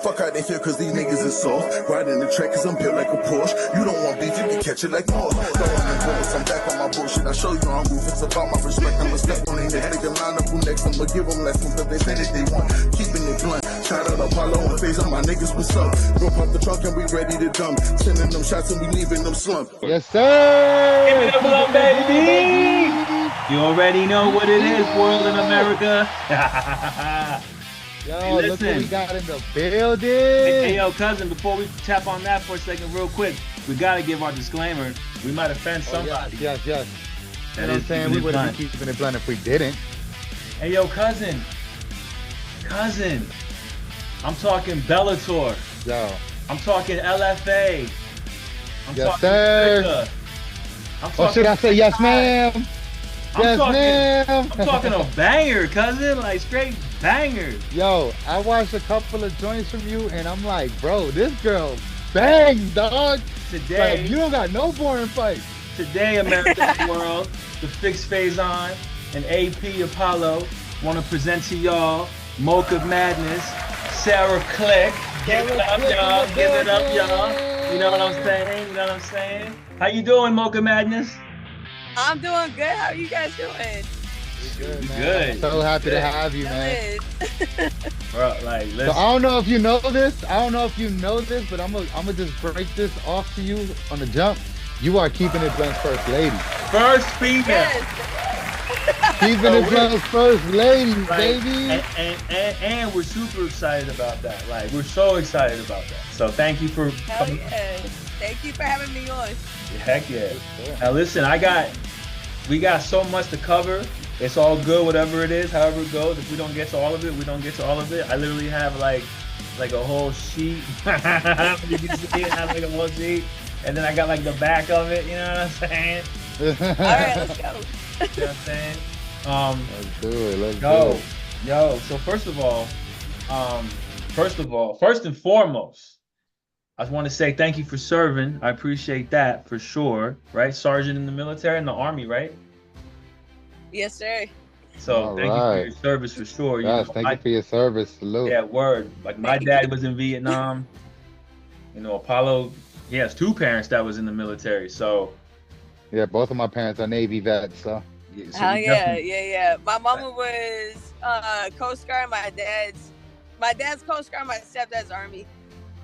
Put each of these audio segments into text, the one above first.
Fuck out of here, cause these niggas is soft. Riding the track, cause I'm built like a Porsche. You don't want beef, you can catch it like more. Don't want me bullets, I'm back on my bullshit. I show you I'm roof, it's about my respect. I'ma step on their neck, nigga line up who next. I'ma give them lessons, but they say that they want. Keeping it blunt. Shout out Apollo and Phase on my niggas, what's up? Rope up the trunk and we ready to dump. Sending them shots and we leaving them slump. Yes, sir. Give it up, baby. You already know what it is, world in America. Yo, Hey, look what we got in the building. Hey, yo, cousin, before we tap on that for a second real quick, we got to give our disclaimer. We might offend somebody. Yes. You know what I'm saying? We wouldn't be keeping it blunt if we didn't. Hey, yo, cousin. I'm talking Bellator. Yo. I'm talking LFA. Yes, sir. Or should I say yes, ma'am? Yes, ma'am. I'm talking a banger, cousin. Like, straight bangers. Yo, I watched a couple of joints from you, and I'm like, bro, this girl bangs, dog. Today, like, you don't got no boring fights. Today, America's World, the Fixed Phase On, and AP Apollo want to present to y'all Mocha Madness, Sarah Click. Give it up, y'all. Give it up, y'all. You know what I'm saying? How you doing, Mocha Madness? I'm doing good. How are you guys doing? Good, man. Good. I'm so happy to have you, man. Bro, like, listen. So I don't know if you know this. But I'm gonna just break this off to you on the jump. You are keeping it blunt's first lady. First female. Yes. Keeping it blunt's first lady, baby. And we're super excited about that. Like, we're so excited about that. So thank you for coming. Yeah. Thank you for having me on. Heck yeah. Now listen, we got so much to cover. It's all good, whatever it is, however it goes. If we don't get to all of it, we don't get to all of it. I literally have like a whole sheet. You can see it, I have like a whole sheet. And then I got like the back of it, you know what I'm saying? All right, let's go. You know what I'm saying? Let's do it. Let's do it. Yo, so first and foremost, I just want to say thank you for serving. I appreciate that for sure. Right? Sergeant in the military, in the Army, right? Yes, sir. So thank you for your service for sure. Yes, thank you for your service. Salute. Yeah, word. Like my dad was in Vietnam. You know, Apollo, he has two parents that was in the military. So yeah, both of my parents are Navy vets, so. Oh yeah. My mama was Coast Guard. My dad's Coast Guard. My stepdad's Army.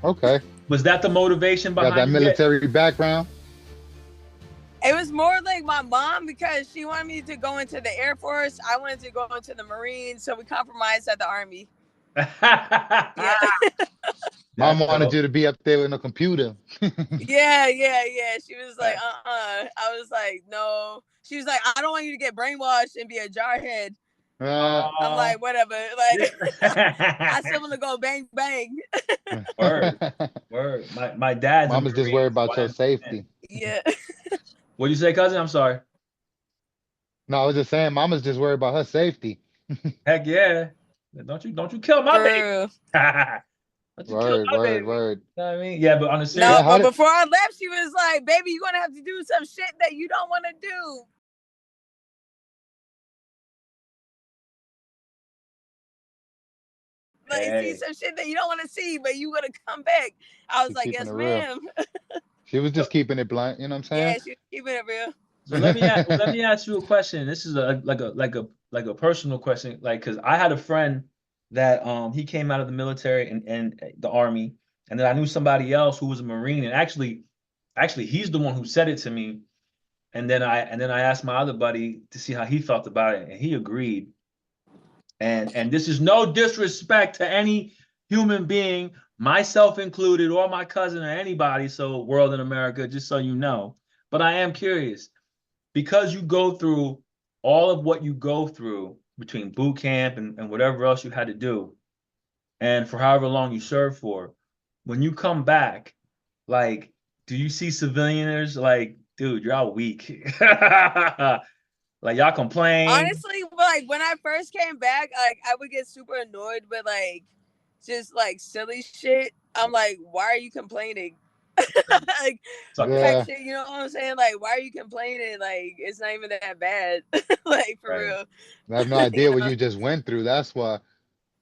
Okay. Was that the motivation behind that military background? It was more like my mom, because she wanted me to go into the Air Force. I wanted to go into the Marines, so we compromised at the Army. Yeah. Mom wanted you to be up there with no computer. Yeah. She was like, I was like, no. She was like, I don't want you to get brainwashed and be a jarhead. I'm like, whatever. Like, I still want to go bang bang. Word. My dad's. Mama's just worried about your safety. Yeah. What'd you say, cousin? I'm sorry. No, I was just saying, Mama's just worried about her safety. Heck yeah! Don't you kill my baby? Word. You know what I mean? Yeah, but on the serious. No, but before I left, she was like, "Baby, you're gonna have to do some shit that you don't want to do." Like, see some shit that you don't want to see, but you gonna come back. I was like, "Yes, ma'am." She was just keeping it blunt, you know what I'm saying? Yeah, she was keeping it real. So let me ask you a question. This is like a personal question, like, because I had a friend that he came out of the military and the Army, and then I knew somebody else who was a Marine, and actually he's the one who said it to me, and then I asked my other buddy to see how he felt about it, and he agreed. And this is no disrespect to any human being, myself included, or my cousin or anybody, so world in America, just so you know. But I am curious, because you go through all of what you go through between boot camp and whatever else you had to do, and for however long you served for, when you come back, like, do you see civilians like, dude, you're all weak? Like, y'all complain? Honestly, like, when I first came back, like, I would get super annoyed with, like, just, like, silly shit. I'm like, why are you complaining? Like, type shit, you know what I'm saying? Like, why are you complaining? Like, it's not even that bad. Like, for real. I have no idea what you just went through. That's why.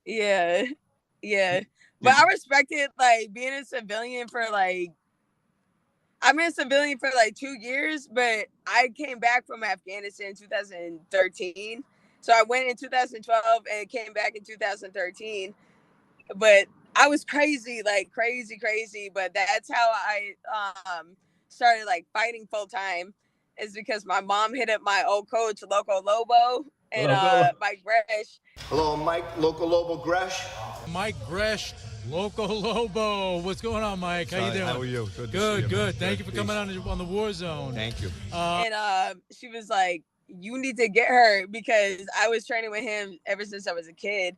Yeah. But I respected like being a civilian for like I've been a civilian for like 2 years, but I came back from Afghanistan in 2013. So I went in 2012 and came back in 2013. But I was crazy, like crazy. But that's how I started like fighting full time, is because my mom hit up my old coach, Loco Lobo, and Mike Gresh. Hello, Mike, Loco Lobo Gresh. Mike Gresh, Loco Lobo. What's going on, Mike? How you doing? How are you? Good. Thank you for coming on the War Zone. Thank you. And she was like, "You need to get her," because I was training with him ever since I was a kid.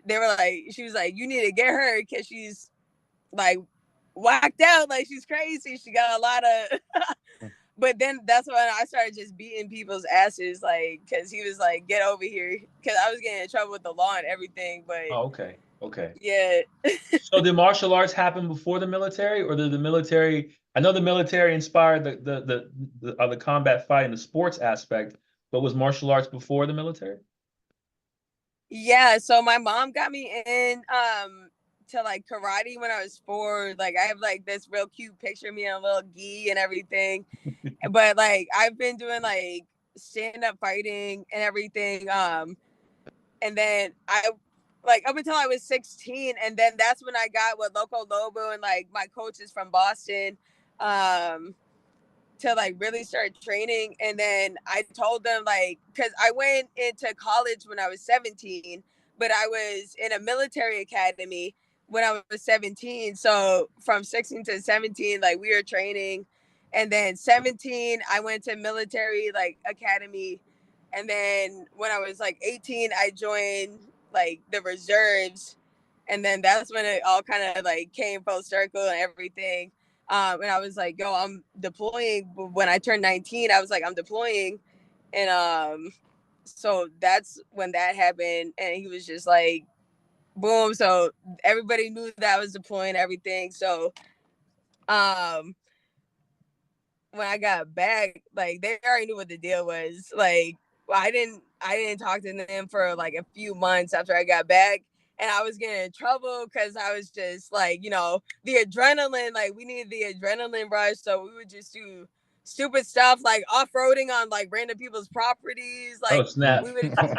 They were like, she was like, "You need to get her because she's like whacked out, like she's crazy. She got a lot of." But then that's when I started just beating people's asses, like, because he was like, "Get over here," because I was getting in trouble with the law and everything. But okay. Yeah. So did martial arts happen before the military, or did the military? I know the military inspired the combat fight and the sports aspect, but was martial arts before the military? Yeah. So my mom got me in to like karate when I was 4. Like I have like this real cute picture of me in a little gi and everything. But like I've been doing like stand-up fighting and everything. And then I like up until I was 16, and then that's when I got with Loco Lobo and like my coaches from Boston to like really start training. And then I told them, like, because I went into college when I was 17, but I was in a military academy when I was 17. So from 16 to 17, like we were training. And then 17, I went to military like academy. And then when I was like 18, I joined like the reserves. And then that's when it all kind of like came full circle and everything. And I was like, yo, I'm deploying. But when I turned 19, I was like, I'm deploying. And so that's when that happened. And he was just like, boom. So everybody knew that I was deploying everything. So when I got back, like they already knew what the deal was. Like I didn't talk to them for like a few months after I got back. And I was getting in trouble because I was just like, you know, the adrenaline, like we needed the adrenaline rush. So we would just do stupid stuff like off-roading on like random people's properties. Like Oh, snap.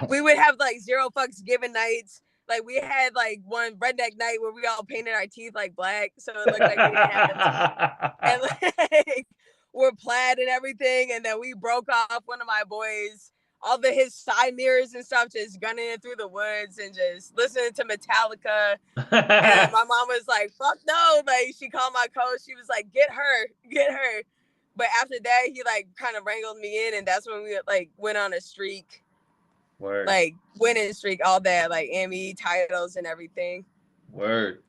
we would have like zero fucks given nights. Like we had like one redneck night where we all painted our teeth like black. So it looked like we didn't have no teeth. And like we're plaid and everything. And then we broke off one of my boys, all his side mirrors and stuff, just gunning it through the woods and just listening to Metallica. And my mom was like, fuck no. Like she called my coach. She was like, get her. But after that, he like kind of wrangled me in. And that's when we like went on a streak. Word. Like winning streak, all that, like ME titles and everything. Word.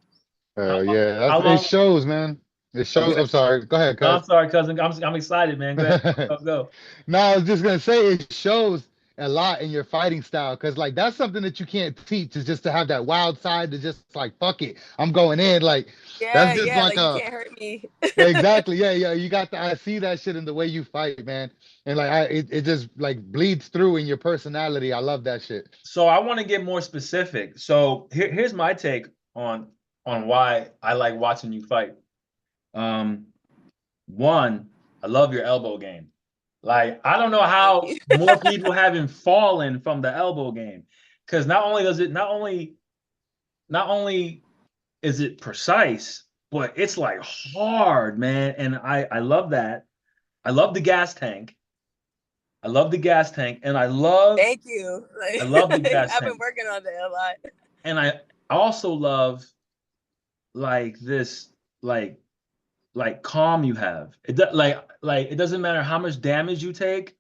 Yeah, it shows, man. It shows. Okay. I'm sorry. Go ahead, No, I'm cuz. sorry, cousin. I'm excited, man. Go ahead. Go. No, I was just gonna say it shows a lot in your fighting style, because like that's something that you can't teach, is just to have that wild side to just like fuck it, I'm going in. Like that's just like you can't hurt me. Exactly. Yeah. You got to. I see that shit in the way you fight, man. And like it just like bleeds through in your personality. I love that shit. So I want to get more specific. So here's my take on why I like watching you fight. One, I love your elbow game. Like, I don't know how more people haven't fallen from the elbow game. Because not only is it precise, but it's like hard, man. And I love that. I love the gas tank. And I love Thank you. Like, I love the gas I've tank. been working on that a lot. And I also love like this like calm you have. It it doesn't matter how much damage you take,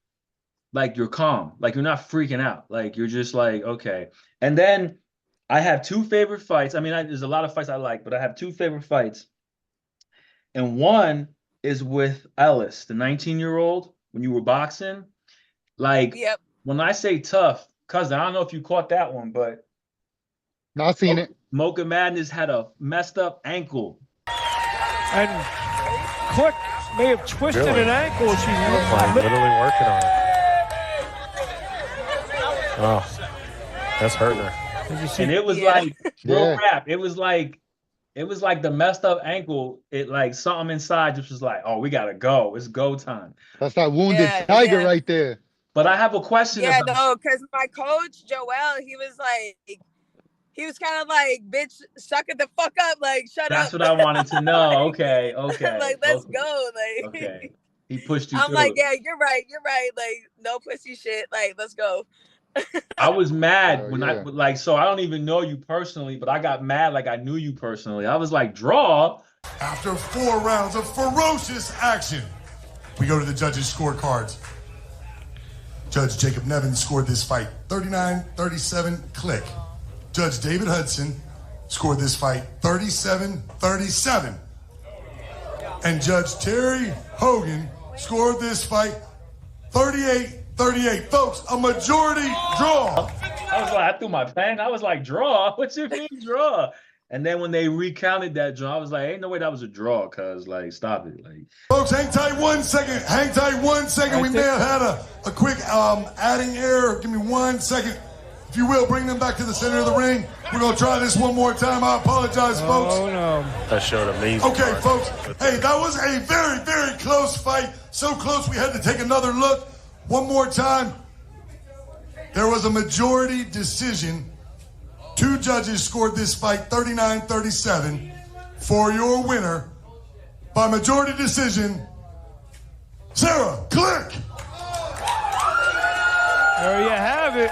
like you're calm, like you're not freaking out, like you're just like, okay. And then I have two favorite fights. I mean, there's a lot of fights I like, but I have two favorite fights. And one is with Ellis, the 19-year-old, when you were boxing. Like, yep. When I say tough, cousin, I don't know if you caught that one, but No, I've seen it. Mocha Madness had a messed up ankle. And Click may have twisted an ankle. She's literally working on it. Oh, that's hurting her. Did you see? And it was like real rap. It was like It was like the messed up ankle. It like something inside just was like, oh, we gotta go. It's go time. That's that wounded tiger right there. But I have a question. Yeah, no, because my coach Joel, he was kind of like, bitch, suck it the fuck up, like shut up. That's what I wanted to know. Okay. Like let's go. Like okay. He pushed you. I'm like, yeah, you're right. Like no pussy shit. Like let's go. I was mad when I like, so I don't even know you personally, but I got mad like I knew you personally. I was like, draw. After 4 rounds of ferocious action, we go to the judges' scorecards. Judge Jacob Nevins scored this fight 39-37 click. Judge David Hudson scored this fight 37-37. And Judge Terry Hogan scored this fight 38-38. Folks, a majority draw. I was like, I threw my pen. I was like, draw? What you mean draw? And then when they recounted that draw, I was like, ain't no way that was a draw, cuz like, stop it. Like, folks, hang tight 1 second. Hang tight 1 second. We may have had a quick adding error. Give me 1 second. If you will, bring them back to the center of the ring. We're going to try this one more time. I apologize, folks. Oh, no. That showed amazing. Okay, folks. Hey, that was a very, very close fight. So close we had to take another look. One more time. There was a majority decision. 2 judges scored this fight 39-37 for your winner by majority decision, Sarah Click. There you have it.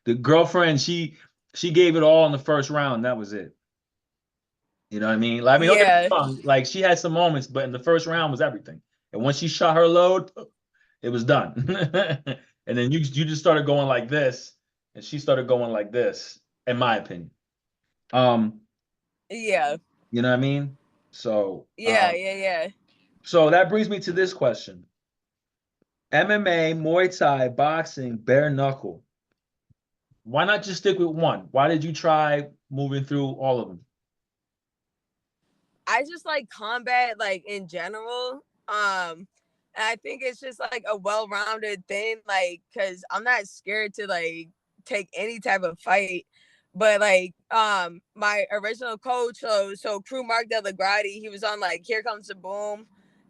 the girlfriend, she gave it all in the first round. That was it. You know what I mean? Like, I mean, don't get me wrong, like she had some moments, but in the first round was everything. And once she shot her load, it was done. And then you just started going like this, and she started going like this, in my opinion. Yeah. You know what I mean? So yeah. So that brings me to this question. MMA, Muay Thai, boxing, bare knuckle. Why not just stick with one? Why did you try moving through all of them? I just like combat, like in general. And I think it's just like a well-rounded thing, like, cause I'm not scared to like take any type of fight. But like my original coach, so Crew Mark Delagrati, he was on like Here Comes the Boom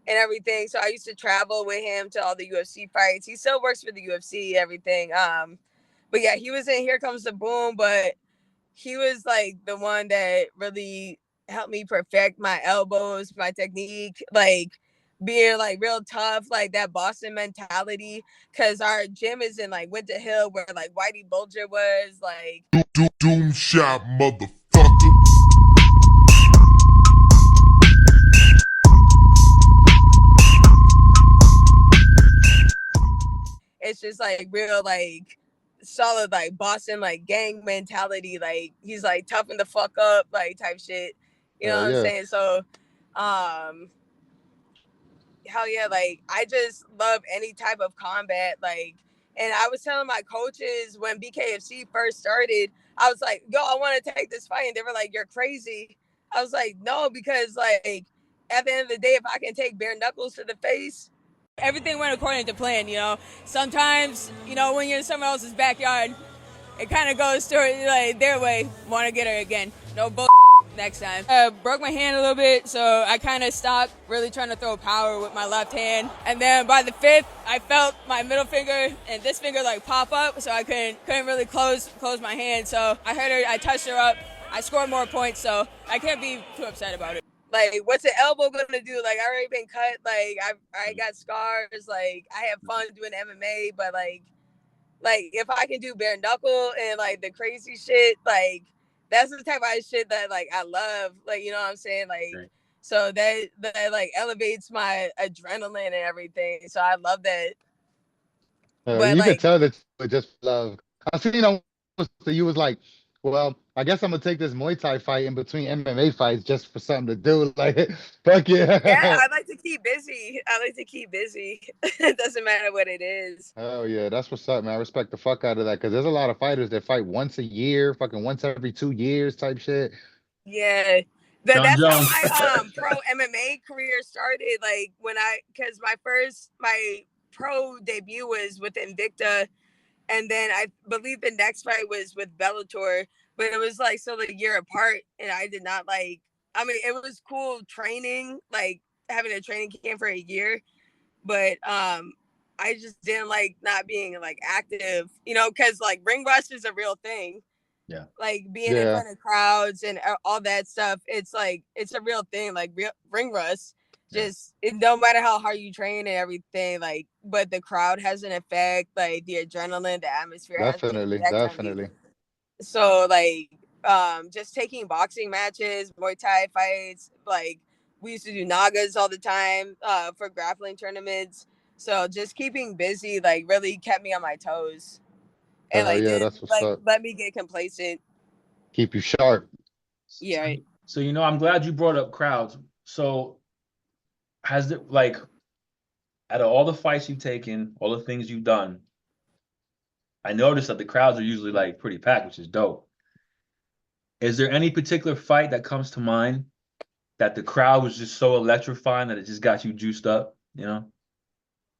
and everything. So I used to travel with him to all the UFC fights. He still works for the UFC, everything. But yeah, he was in Here Comes the Boom, but he was like the one that really helped me perfect my elbows, my technique, like being like real tough, like that Boston mentality. Cause our gym is in like Winter Hill, where like Whitey Bulger was, like Doom shot, motherfucker. it's just like real like solid like Boston like gang mentality. Like he's like toughen the fuck up like type shit. You know what I'm saying? So hell yeah, like I just love any type of combat. Like, and I was telling my coaches when BKFC first started, I was like, yo, I want to take this fight. And they were like, you're crazy. I was like, no, because like at the end of the day, if I can take bare knuckles to the face, everything went according to plan, you know. Sometimes, you know, when you're in someone else's backyard, it kind of goes through like their way. Want to get her again. No bull next time. Broke my hand a little bit, so I kind of stopped really trying to throw power with my left hand. And then by the 5th, I felt my middle finger and this finger like pop up, so I couldn't really close my hand. So I heard her, I touched her up, I scored more points, so I can't be too upset about it. Like, what's the elbow gonna do? Like, I already been cut. Like, I got scars. Like, I have fun doing MMA, but like if I can do bare knuckle and like the crazy shit, like that's the type of shit that like I love. Like, you know what I'm saying? Like, so that like elevates my adrenaline and everything. So I love that. But you could tell that you just love. I see, you know, so you was like, well, I guess I'm gonna take this Muay Thai fight in between MMA fights just for something to do. Like, fuck yeah. Yeah, I like to keep busy. It doesn't matter what it is. Oh yeah, that's what's up, man. I respect the fuck out of that, because there's a lot of fighters that fight once a year, fucking once every 2 years type shit. Yeah. That's how my pro MMA career started. Like because my pro debut was with Invicta. And then I believe the next fight was with Bellator, but it was like still a year apart, and I did not like. I mean, it was cool training, like having a training camp for a year, but I just didn't like not being like active, you know, because like ring rust is a real thing. Yeah. Like being in front of crowds and all that stuff, it's like it's a real thing. Like ring rust, just no matter how hard you train and everything, like, but the crowd has an effect. Like the adrenaline, the atmosphere has an effect on you. So like, just taking boxing matches, Muay Thai fights, like we used to do nagas all the time for grappling tournaments. So just keeping busy, like, really kept me on my toes, and like didn't like let me get complacent. Keep you sharp. Yeah. So you know, I'm glad you brought up crowds. So has it, like, out of all the fights you've taken, all the things you've done, I noticed that the crowds are usually like pretty packed, which is dope. Is there any particular fight that comes to mind that the crowd was just so electrifying that it just got you juiced up, you know?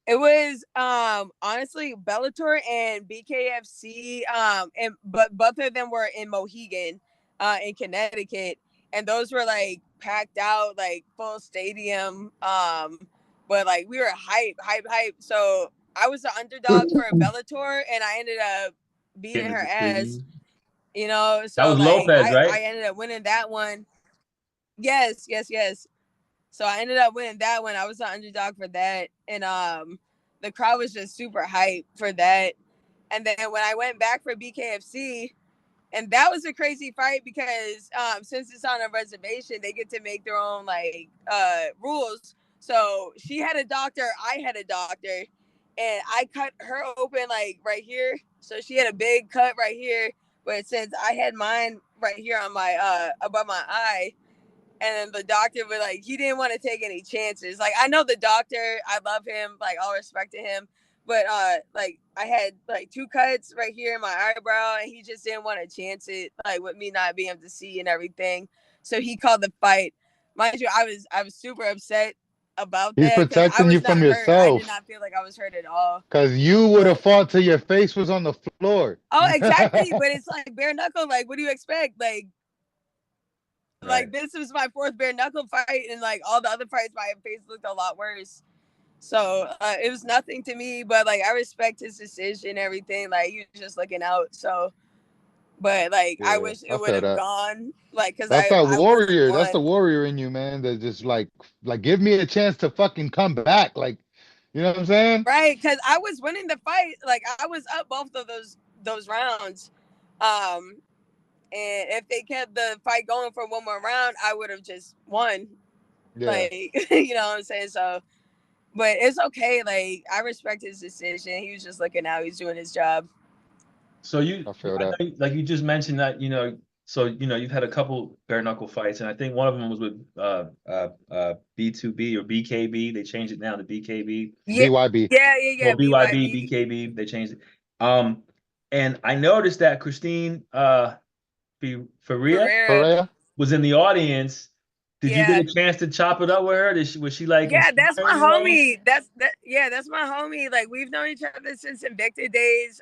It was honestly Bellator and BKFC, but both of them were in Mohegan, in Connecticut, and those were like packed out, like full stadium. But like we were hype. So I was the underdog for Bellator, and I ended up beating her ass. You know, so that was like Lopez, right? I ended up winning that one. Yes. So I ended up winning that one. I was the underdog for that. And the crowd was just super hyped for that. And then when I went back for BKFC, and that was a crazy fight because since it's on a reservation, they get to make their own like rules. So she had a doctor, I had a doctor, and I cut her open like right here. So she had a big cut right here, but since I had mine right here on my above my eye, and the doctor was like, he didn't want to take any chances. Like, I know the doctor, I love him, like all respect to him. But like I had like 2 cuts right here in my eyebrow, and he just didn't want to chance it, like with me not being able to see and everything. So he called the fight. Mind you, I was super upset about He's that because I protecting you was not from hurt. I yourself. did not feel like I was hurt at all. Because you would have fought till your face was on the floor. Oh, exactly. But it's like bare knuckle. Like, what do you expect? Like this was my 4th bare knuckle fight, and like all the other fights, my face looked a lot worse. So it was nothing to me, but like I respect his decision, everything. Like he was just looking out. So, but like I wish it would have gone. Like because that's that I warrior. That's the warrior in you, man. That just like give me a chance to fucking come back. Like, you know what I'm saying? Right, because I was winning the fight. Like I was up both of those rounds. And if they kept the fight going for one more round, I would have just won. Yeah. Like, you know what I'm saying? So, but it's okay. Like, I respect his decision. He was just looking out. He's doing his job. So like you just mentioned that, you know, so, you know, you've had a couple bare knuckle fights, and I think one of them was with B2B or BKB. They changed it now to BKB. Yeah. BYB. Yeah. Oh, BYB, BKB. They changed it. And I noticed that Christine Ferreira was in the audience. Did you get a chance to chop it up with her? Was she like? Yeah, that's my homie. That's my homie. Like we've known each other since Invicta days.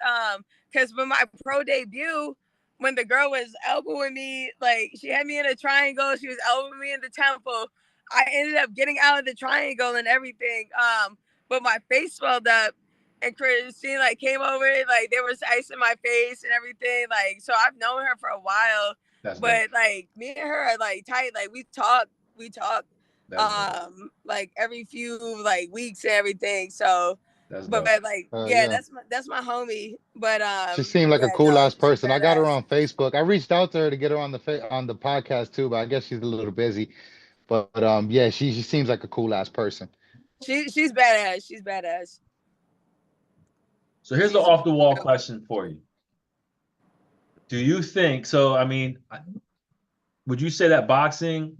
Because when my pro debut, when the girl was elbowing me, like she had me in a triangle, she was elbowing me in the temple. I ended up getting out of the triangle and everything. But my face swelled up, and Christine like came over, like there was ice in my face and everything. Like so, I've known her for a while. But like me and her are like tight. Like we talk. Like every few like weeks and everything. So but like that's my homie. But she seemed like a cool ass person. I got her on Facebook. I reached out to her to get her on the podcast too, but I guess she's a little busy. But yeah, she seems like a cool ass person. She's badass. She's badass. So here's the off the wall question for you. Do you think so? I mean, would you say that boxing,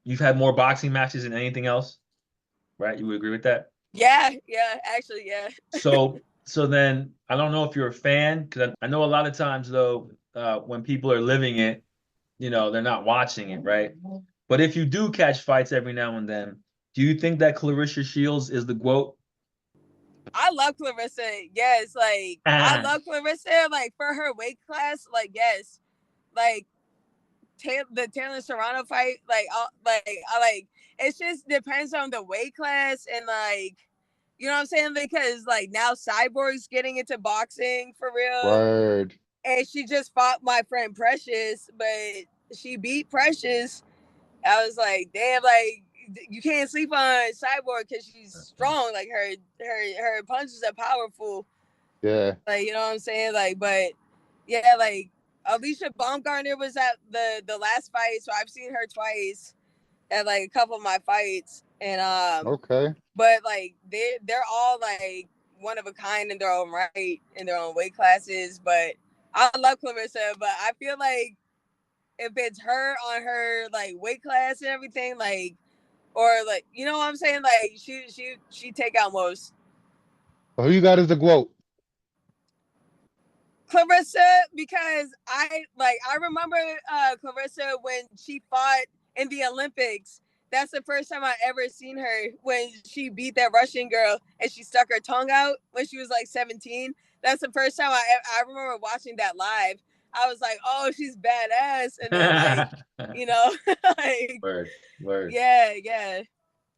you've had more boxing matches than anything else, right? You would agree with that? Yeah, actually, yeah. So then I don't know if you're a fan, because I know a lot of times though, when people are living it, you know, they're not watching it, right? But if you do catch fights every now and then, do you think that Clarissa Shields is the GOAT? I love Clarissa. Yes, like I love Clarissa. Like for her weight class, like yes, like the Taylor Serrano fight. Like I like. It just depends on the weight class and like, you know what I'm saying? Because like now Cyborg's getting into boxing for real. Word. And she just fought my friend Precious, but she beat Precious. I was like, damn, like you can't sleep on Cyborg because she's strong. Like her punches are powerful. Yeah. Like, you know what I'm saying? Like, but yeah, like Alicia Baumgartner was at the last fight, so I've seen her twice at like a couple of my fights. And okay. But like they're all like one of a kind in their own right, in their own weight classes. But I love Clarissa, but I feel like if it's her on her like weight class and everything, like, or like, you know what I'm saying? Like she take out most. Who you got as the GOAT? Clarissa, because I remember Clarissa when she fought in the Olympics. That's the first time I ever seen her, when she beat that Russian girl and she stuck her tongue out when she was like 17. That's the first time I remember watching that live. I was like, oh, she's badass. And then like, you know, like word. Yeah.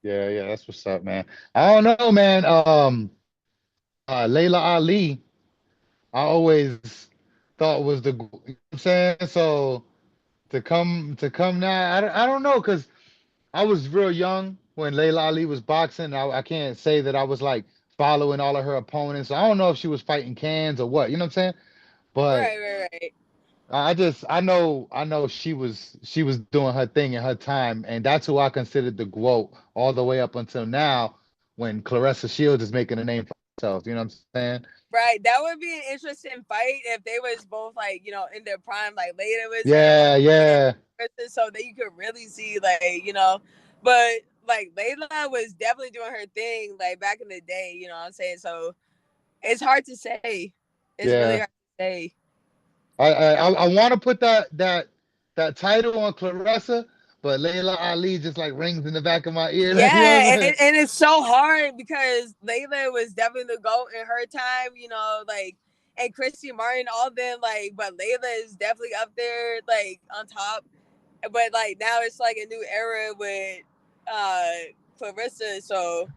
Yeah, that's what's up, man. I don't know, man. Layla Ali, I always thought was the, you know what I'm saying? So to come now, I don't know, because I was real young when Layla Ali was boxing. I can't say that I was like following all of her opponents. I don't know if she was fighting cans or what, you know what I'm saying? But Right. I know she was doing her thing in her time, and that's who I considered the GOAT all the way up until now, when Clarissa Shields is making a name for herself. You know what I'm saying? Right. That would be an interesting fight if they was both like, you know, in their prime, like Layla was Yeah. so that you could really see, like, you know, but like Layla was definitely doing her thing like back in the day, you know what I'm saying? So it's hard to say. It's really hard to say. I want to put that title on Clarissa, but Layla Ali just like rings in the back of my ear. Yeah, Like, you know what I mean? and it's so hard because Layla was definitely the GOAT in her time, you know, like, and Christy Martin, all them, like, but Layla is definitely up there, like, on top. But like now it's like a new era with Clarissa, so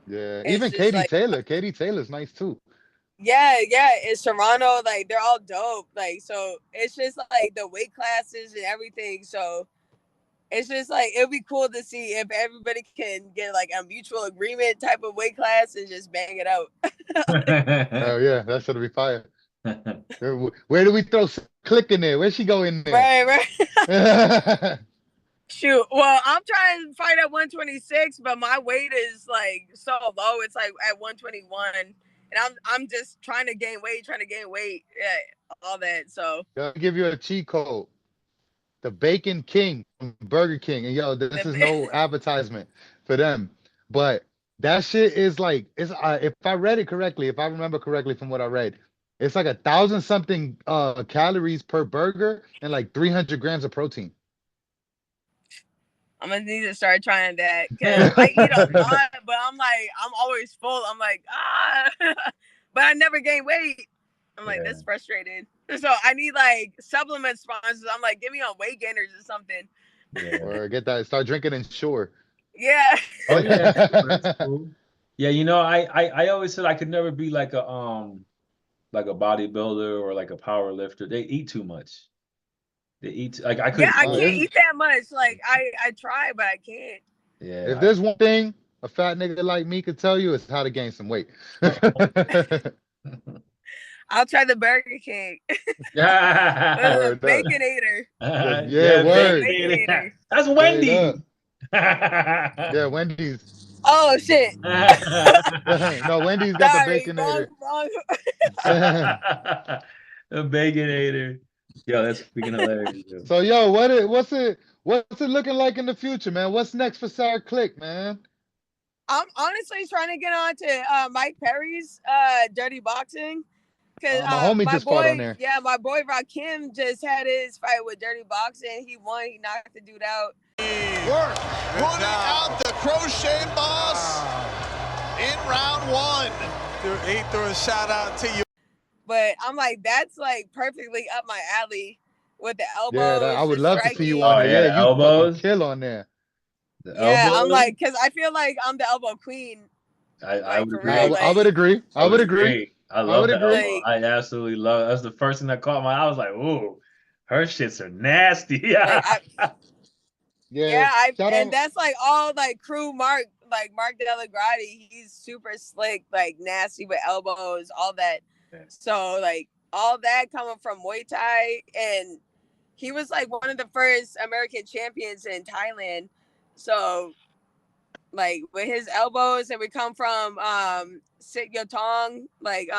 yeah, even Katie like, Taylor. Katie Taylor's nice too. Yeah, it's Serrano, like they're all dope. Like, so it's just like the weight classes and everything. So it's just like it'd be cool to see if everybody can get like a mutual agreement type of weight class and just bang it out. Oh yeah, that should be fire. Where do we throw Click in there? Where'd she go in there? Right. Shoot. Well, I'm trying to fight at 126, but my weight is like so low. It's like at 121. And I'm just trying to gain weight, yeah, all that. So I'll give you a cheat code. The Bacon King from Burger King. And yo, this is no advertisement for them. But that shit is like, it's if I read it correctly, if I remember correctly from what I read, it's like 1,000 something calories per burger and like 300 grams of protein. I'm gonna need to start trying that because I eat a lot, but I'm always full. I'm like, but I never gain weight. I'm like, that's frustrating. So I need like supplement sponsors. I'm like, give me on weight gainers or something. Yeah. Or get that, start drinking Ensure. Yeah. Oh yeah, that's cool. Yeah, you know, I always said I could never be like a bodybuilder or like a power lifter. They eat too much. They eat like I couldn't. Yeah, I can't eat that much. Like I try, but I can't. Yeah. If there's one thing a fat nigga like me could tell you, it's how to gain some weight. I'll try the Burger King. Yeah. Baconator. Yeah, word. Baconator. That's Wendy's. Yeah, Wendy's. Oh shit. No, Wendy's got the Baconator. Wrong. The Baconator. Yo, that's freaking hilarious. Yo. So yo, what's it looking like in the future, man? What's next for Sarah Click, man? I'm honestly trying to get on to Mike Perry's Dirty Boxing. Cause my homie just fought on there. Yeah, my boy Rakim just had his fight with Dirty Boxing. He won. He knocked the dude out. Work. Putting out the crochet boss in round one. threw a shout out to you. But I'm like, that's like perfectly up my alley with the elbows. Yeah, I would the love striking. to see you on there. yeah, Yeah, you fucking kill on there. Yeah, I'm like, because I feel like I'm the elbow queen. I would agree. Real, I would agree. I would agree. I love the elbow. Like, I absolutely love it. That was the first thing that caught my eye. I was like, ooh, her shits are nasty. Yeah. And that's like all like crew Mark Delagrati. He's super slick, like nasty with elbows, all that. Yeah. So like all that coming from Muay Thai, and he was like one of the first American champions in Thailand. So like with his elbows, and we come from Sit Yotong, like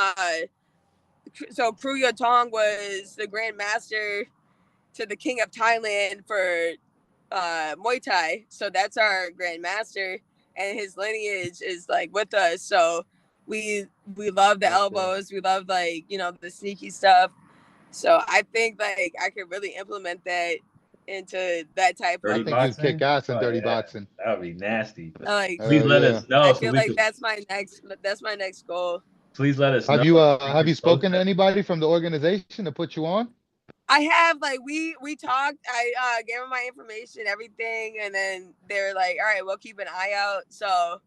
so Crew Yotong was the Grand Master to the King of Thailand for Muay Thai. So that's our Grand Master, and his lineage is like with us. So we love the elbows. We love like, you know, the sneaky stuff. So I think like I could really implement that into that type of. I think you kick ass in dirty boxing. That would be nasty. Like, please let us know. I feel like that's my next goal. Please let us know. Have you spoken to anybody from the organization to put you on? I have, like, we talked. I gave them my information, everything, and then they were like, all right, we'll keep an eye out. So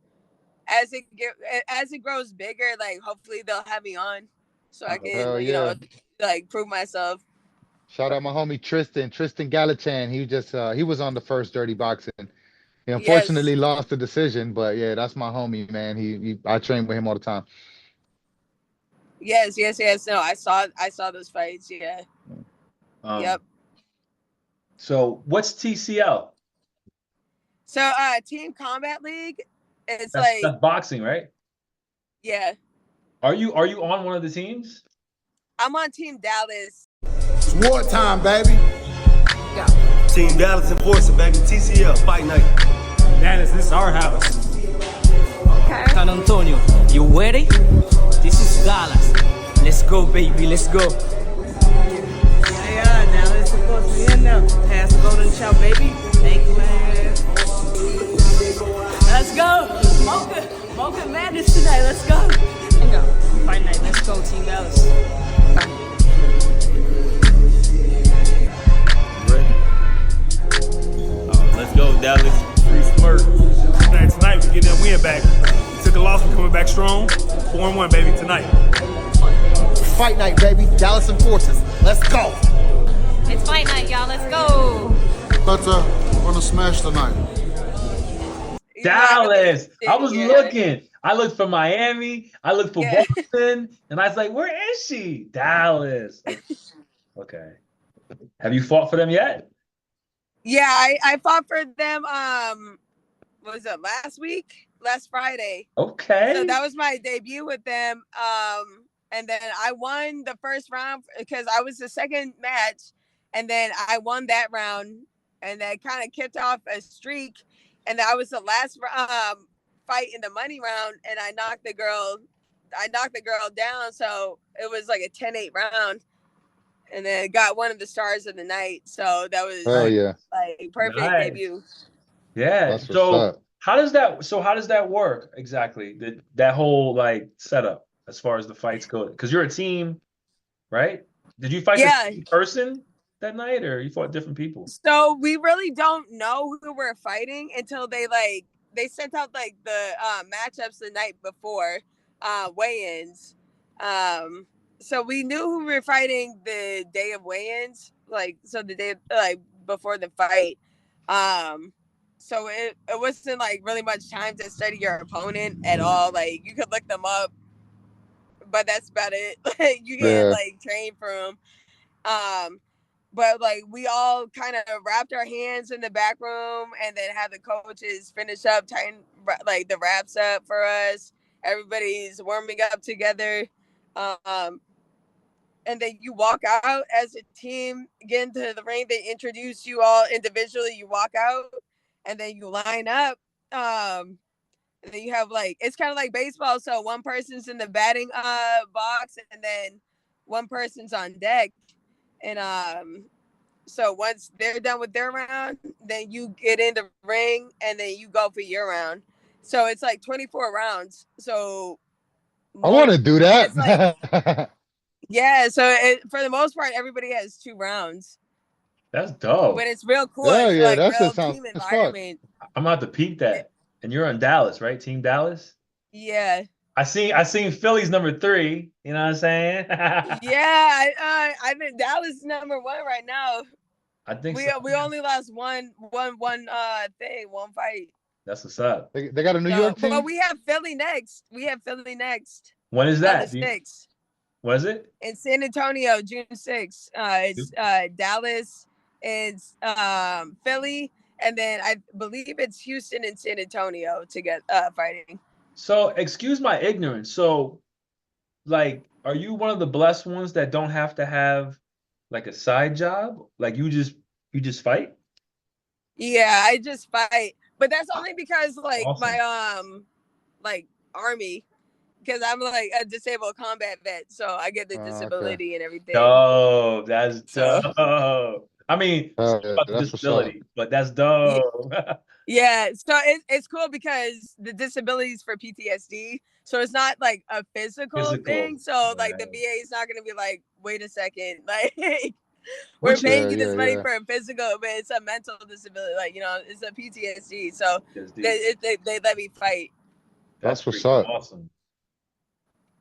as it grows bigger, like hopefully they'll have me on so I can you know, like prove myself. Shout out my homie Tristan Galachan. He was on the first Dirty Boxing. He unfortunately lost the decision, but yeah, that's my homie, man. I train with him all the time. Yes. No, I saw those fights. Yeah. Yep. So what's TCL? So Team Combat League. That's boxing, right? Yeah. Are you on one of the teams? I'm on Team Dallas. It's wartime, baby. Yeah. Team Dallas Enforcer, baby. TCL Fight Night. Dallas, this is our house. Okay. San Antonio, you ready? This is Dallas. Let's go, baby. Let's go. Yeah, now it's supposed to be in there. Pass the golden chow, baby. Thank you, man. Let's go. Mocha Madness tonight. Let's go. Let's go. Fight night. Let's go, Team Dallas. Ready? Let's go, Dallas. Free smirk. Tonight we get that win back. We took a loss, we're coming back strong. 4-1, baby, tonight. Fight night, baby. Dallas Enforcers. Let's go. It's fight night, y'all. Let's go. But we're gonna smash tonight. Dallas. I was looking. I looked for Miami. I looked for Boston, and I was like, "Where is she?" Dallas. Okay. Have you fought for them yet? Yeah, I fought for them. What was it, last Friday? Okay. So that was my debut with them. And then I won the first round because I was the second match, and then I won that round, and that kind of kicked off a streak. And then I was the last fight in the money round, and I knocked the girl down. So it was like a 10-8 round, and then got one of the stars of the night. So that was like perfect debut. Yeah. So how does that work exactly? That whole like setup as far as the fights go? Because you're a team, right? Did you fight the same person that night, or you fought different people? So we really don't know who we're fighting until they sent out like the matchups the night before weigh-ins. So we knew who we were fighting the day of weigh-ins, the day before the fight. So it wasn't like really much time to study your opponent at all. Like you could look them up, but that's about it. You can't like train from them. But like we all kind of wrapped our hands in the back room and then had the coaches finish up, tighten like the wraps up for us. Everybody's warming up together. And then you walk out as a team, get into the ring. They introduce you all individually. You walk out and then you line up. And then you have like, it's kind of like baseball. So one person's in the batting box and then one person's on deck. And so once they're done with their round, then you get in the ring and then you go for your round. So it's like 24 rounds. So I want to do that. Like, yeah, so for the most part, everybody has 2 rounds. That's dope. But it's real cool. Yeah, it's yeah, like that real shit sounds team fuck. environment. I'm about to peep that. And you're in Dallas, right? Team Dallas? Yeah. I seen Philly's number 3. You know what I'm saying? Yeah, I think Dallas #1 right now. I think we so. We only lost one fight. That's what's up. They got a New York team. But we have Philly next. When is that? On the 6th. What is it? In San Antonio, June 6th. It's Dallas. It's Philly, and then I believe it's Houston and San Antonio to get fighting. So, excuse my ignorance. So, like, are you one of the blessed ones that don't have to have like a side job? Like you just fight? Yeah, I just fight. But that's only because like awesome. my like army, because I'm like a disabled combat vet, so I get the disability and everything. Oh, that's dope. I mean, about disability, but that's dope. Yeah, so it's cool because the disabilities for PTSD, so it's not like a physical thing. So like the VA is not going to be like, wait a second, like we're paying you this money for a physical, but it's a mental disability, like it's a PTSD. So they let me fight. That's what's up. Awesome.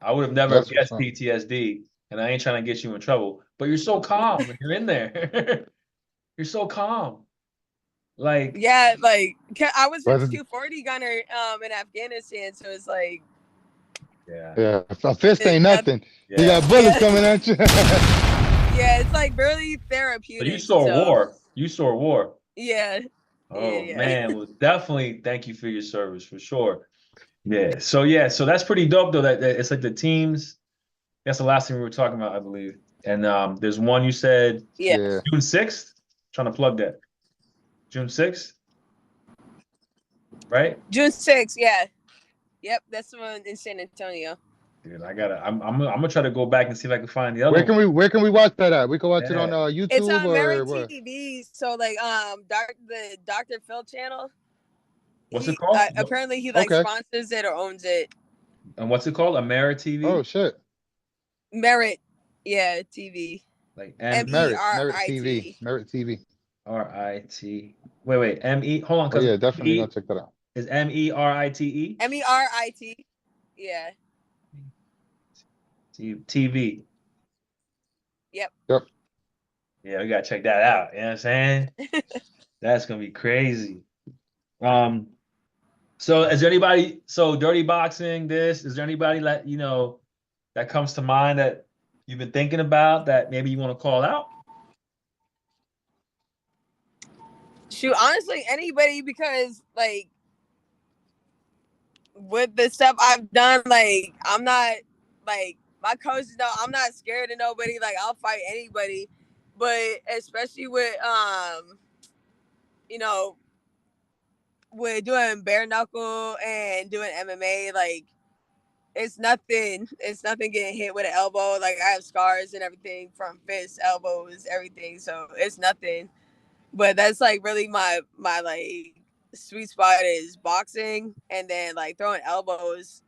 I would have never guessed PTSD, and I ain't trying to get you in trouble. But you're so calm when you're in there. You're so calm. Like like I was a 240 gunner in Afghanistan, so it's like a fist ain't nothing. You got bullets coming at you. Yeah, it's like really therapeutic. But you saw war. You saw war. Yeah. Oh man, well definitely thank you for your service for sure. Yeah. So that's pretty dope though. That it's like the teams. That's the last thing we were talking about, I believe. And there's one you said June 6th. Trying to plug that. June 6th. Right? June 6th, yeah. Yep, that's the one in San Antonio. Dude, I'm gonna try to go back and see if I can find the other Where can we watch that at? We can watch it on YouTube it's on Merit what? TV. So like the Dr. Phil channel. What's it called? Apparently he like sponsors it or owns it. And what's it called? Merit TV? Oh shit. Merit, TV. Like Merit TV. Merit TV. RIT. Wait. ME. Hold on. Oh, yeah, definitely gonna check that out. Is MERITE? MERIT. Yeah. TV. Yep. Yeah, we gotta check that out. You know what I'm saying? That's gonna be crazy. So is there anybody? So Dirty Boxing. Is there anybody that that comes to mind that you've been thinking about that maybe you want to call out? Shoot, honestly, anybody, because like with the stuff I've done, like I'm not like my coaches know I'm not scared of nobody. Like I'll fight anybody, but especially with with doing bare knuckle and doing MMA, like it's nothing getting hit with an elbow. Like I have scars and everything from fists, elbows, everything, so it's nothing. But that's like really my like sweet spot is boxing and then like throwing elbows.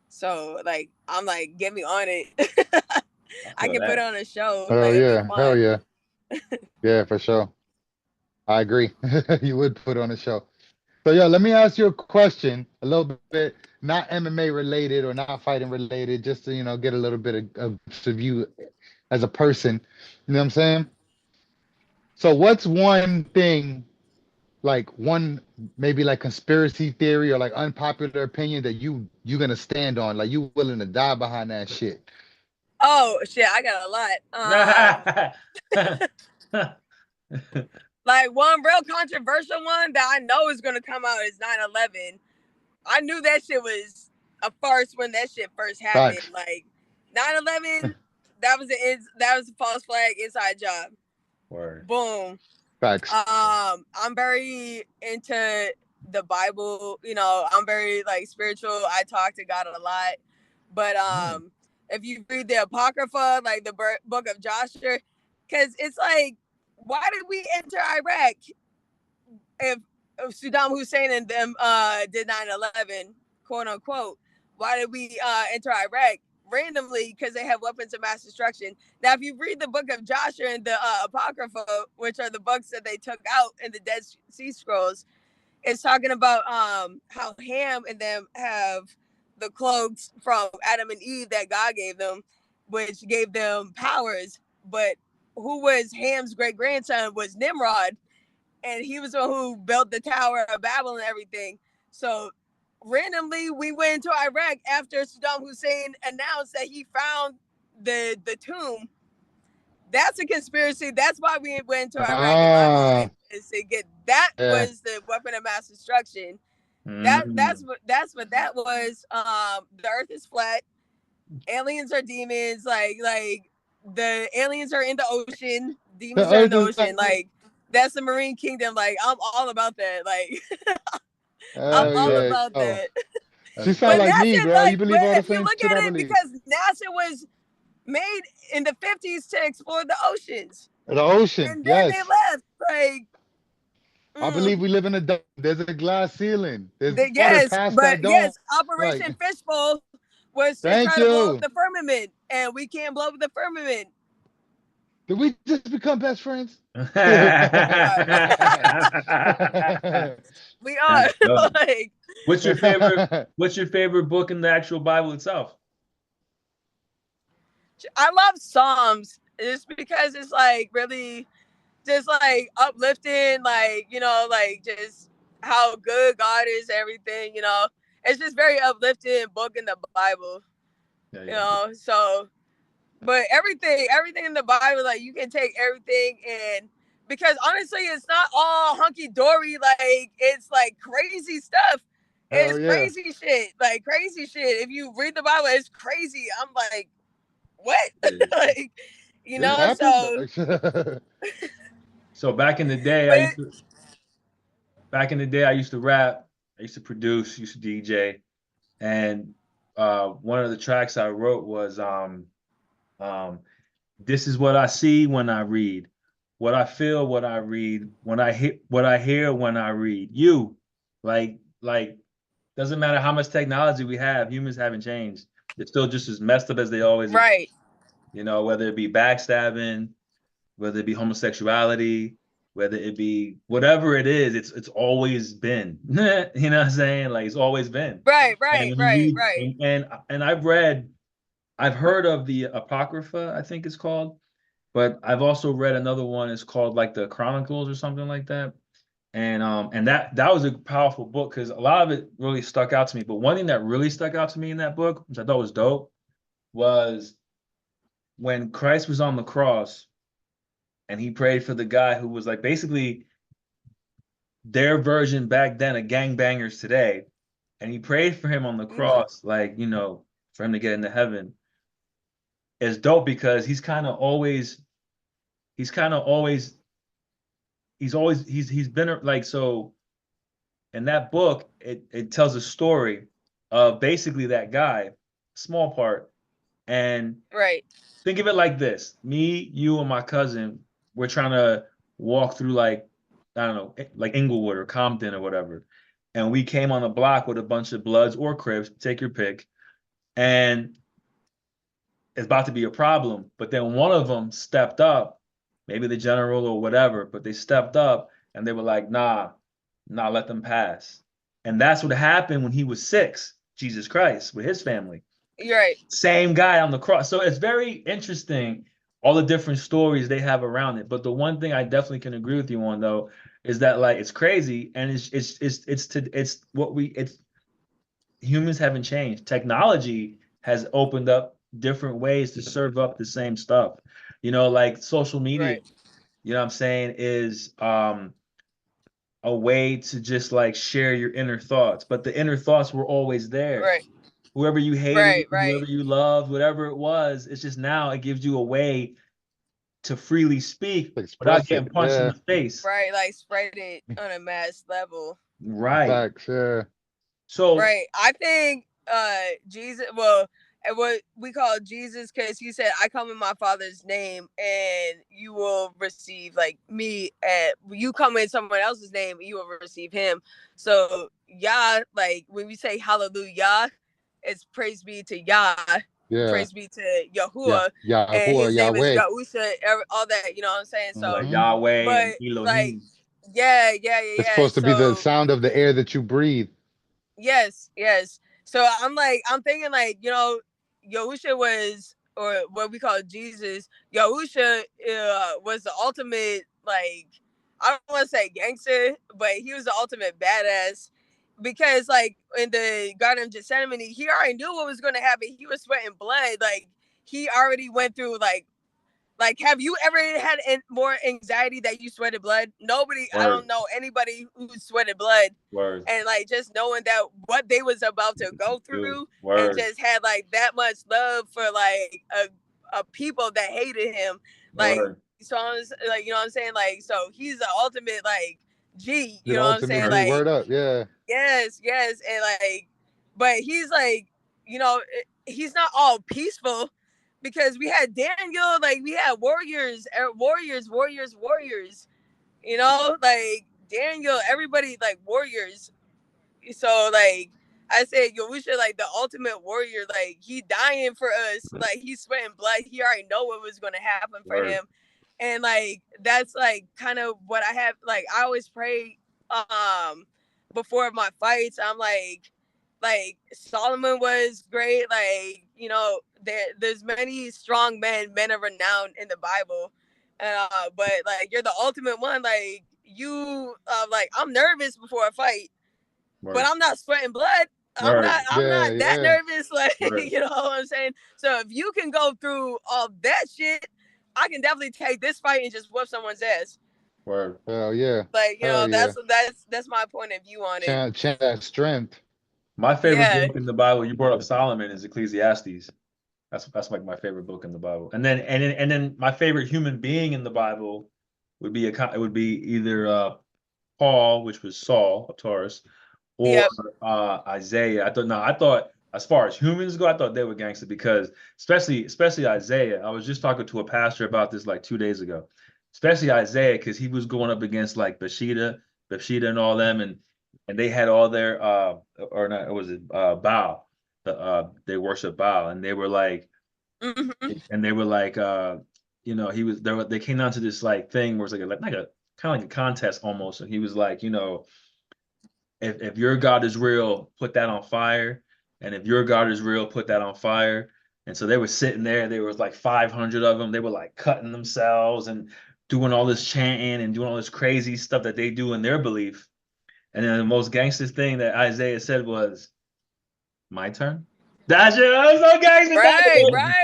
So like I'm like, get me on it. I can put on a show. Hell yeah. Yeah, for sure. I agree. You would put on a show. So let me ask you a question, a little bit not MMA related or not fighting related, just to get a little bit of you as a person. You know what I'm saying? So what's one thing, like one maybe like conspiracy theory or like unpopular opinion that you're gonna stand on, like you willing to die behind that shit? Oh shit, I got a lot. Like one real controversial one that I know is gonna come out is 9/11. I knew that shit was a farce when that shit first happened. Facts. Like 9/11, that was a false flag inside job. Word. Boom. Facts. I'm very into the Bible. I'm very like spiritual. I talk to God a lot. But if you read the Apocrypha, like the book of Joshua, because it's like, why did we enter Iraq if Saddam Hussein and them did 9/11, quote unquote? why did we enter Iraq? Randomly, because they have weapons of mass destruction. Now, if you read the book of Joshua and the Apocrypha, which are the books that they took out in the Dead Sea Scrolls, it's talking about how Ham and them have the cloaks from Adam and Eve that God gave them, which gave them powers. But who was Ham's great grandson was Nimrod, and he was the one who built the Tower of Babel and everything. So randomly, we went into Iraq after Saddam Hussein announced that he found the tomb. That's a conspiracy. That's why we went to Iraq in my mind, is to get that was the weapon of mass destruction. That's what that was. The earth is flat. Aliens are demons. Like the aliens are in the ocean. Demons are in the ocean. Like that's the Marine Kingdom. Like I'm all about that. Like I'm all about that. She sound like me, bro. You believe all the same shit I believe. Because NASA was made in the 50s to explore the oceans. The ocean, and then they left. Like, I believe we live in a dome. There's a glass ceiling. Yes, Operation Fishbowl was to try to blow up the firmament, and we can't blow up the firmament. Did we just become best friends? We are. Like, what's your favorite book in the actual Bible itself? I love Psalms just because it's like really just like uplifting, like, you know, like just how good God is, everything, you know. It's just very uplifting book in the Bible. Yeah. You know, so but everything in the Bible, like you can take everything, and because honestly it's not all hunky-dory, like it's like crazy stuff. It's crazy shit. Like crazy shit. If you read the Bible, it's crazy. I'm like, what? Like, you know, so back in the day, I used to rap, I used to produce, used to DJ, and one of the tracks I wrote was this is what I see when I read, what I feel, what I read, what I hear when I read. You, like doesn't matter how much technology we have, humans haven't changed. They're still just as messed up as they always right. You know, whether it be backstabbing, whether it be homosexuality, whether it be whatever it is, it's always been. You know what I'm saying? Like it's always been. Right. And I've heard of the Apocrypha, I think it's called, but I've also read another one. It's called like the Chronicles or something like that. And that was a powerful book because a lot of it really stuck out to me. But one thing that really stuck out to me in that book, which I thought was dope, was when Christ was on the cross and he prayed for the guy who was like basically their version back then of gangbangers today. And he prayed for him on the cross, like, you know, for him to get into heaven. It's dope because he's always been like, so in that book, it tells a story of basically that guy, small part. And think of it like this: me, you, and my cousin, we're trying to walk through like, I don't know, like Inglewood or Compton or whatever. And we came on a block with a bunch of Bloods or Crips, take your pick. And it's about to be a problem. But then one of them stepped up, maybe the general or whatever, but they stepped up and they were like, nah, let them pass. And that's what happened when he was 6, Jesus Christ, with his family. You're right. Same guy on the cross. So it's very interesting, all the different stories they have around it. But the one thing I definitely can agree with you on, though, is that like it's crazy, and humans haven't changed. Technology has opened up different ways to serve up the same stuff. You know, like social media, you know what I'm saying, is a way to just like share your inner thoughts. But the inner thoughts were always there. Right. Whoever you hated, whoever you loved, whatever it was, it's just now it gives you a way to freely speak without getting punched in the face. Right, like spread it on a mass level. Right. Facts, yeah. So I think Jesus, well, what we call Jesus, because he said, I come in my Father's name and you will receive like me, and you come in someone else's name, you will receive him. So Yah, like when we say hallelujah, it's praise be to Yah, praise be to Yahuwah, and Yahuwah, his name is Yahweh. Yahusha, all that, you know what I'm saying? So like Yahweh but and Elohim. like It's supposed to be the sound of the air that you breathe. Yes. So I'm thinking like, you know, Yahusha was, or what we call Jesus, Yahusha was the ultimate, like, I don't want to say gangster, but he was the ultimate badass, because like in the Garden of Gethsemane, he already knew what was going to happen. He was sweating blood. Like he already went through like, have you ever had more anxiety that you sweated blood? Nobody, Word. I don't know anybody who sweated blood. Word. And like just knowing that what they was about to go through, and just had like that much love for like a people that hated him. Like, so I was like, you know what I'm saying? Like, so he's the ultimate like G, you know what I'm saying? Like, word up, yeah. Yes, and like, but he's like, you know, he's not all peaceful, because we had Daniel, like we had warriors, you know, like Daniel, everybody like warriors. So like I said, Yahusha, like the ultimate warrior, like he dying for us, like he's sweating blood. He already know what was gonna happen for him. And like that's like kind of what I have, like I always pray before my fights. I'm like Solomon was great, like, you know, there's many strong men of renown in the Bible, but like you're the ultimate one. Like you like I'm nervous before a fight, but I'm not sweating blood. I'm not that nervous, like you know what I'm saying? So if you can go through all that shit, I can definitely take this fight and just whoop someone's ass. Word. Hell yeah. Like, you know, that's my point of view on it. Chant that strength. My favorite book in the Bible, you brought up Solomon, is Ecclesiastes. That's like my favorite book in the Bible. And then my favorite human being in the Bible would be either Paul, which was Saul of Tarsus, or Isaiah. I thought as far as humans go, I thought they were gangster, because especially Isaiah. I was just talking to a pastor about this like 2 days ago. Especially Isaiah, because he was going up against like Bathsheba and all them, and they had all their or not, was it Baal? They worship Baal, and they were like, you know, he was there. They came down to this like thing where it's like a kind of like a contest almost, and he was like, you know, if your God is real, put that on fire, and if your God is real, put that on fire. And so they were sitting there. There was like 500 of them. They were like cutting themselves and doing all this chanting and doing all this crazy stuff that they do in their belief. And then the most gangster thing that Isaiah said was, "My turn." That's it. Was so gangster.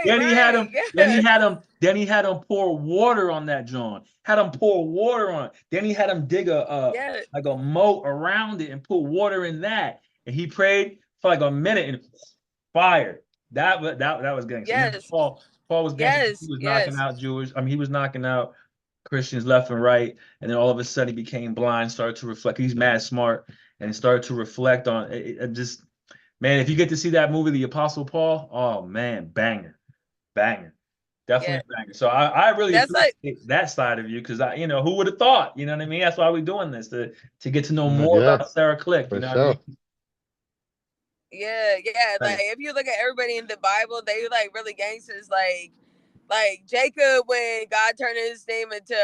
Then he had him pour water on that John. Had him pour water on it. Then he had him dig like a moat around it and put water in that. And he prayed for like a minute and fire. That was gangster. Yes. Paul was gangster. He was knocking out Jewish. I mean, he was knocking out Christians left and right. And then all of a sudden he became blind, started to reflect. He's mad smart, and he started to reflect on it. Just, man, if you get to see that movie, The Apostle Paul, oh man, banger. Definitely banger. So I really appreciate that side of you, because you know, who would have thought? You know what I mean? That's why we're doing this, to get to know more about Sarah Click. You know what I mean? Yeah. Like if you look at everybody in the Bible, they like really gangsters. Like Jacob, when God turned his name into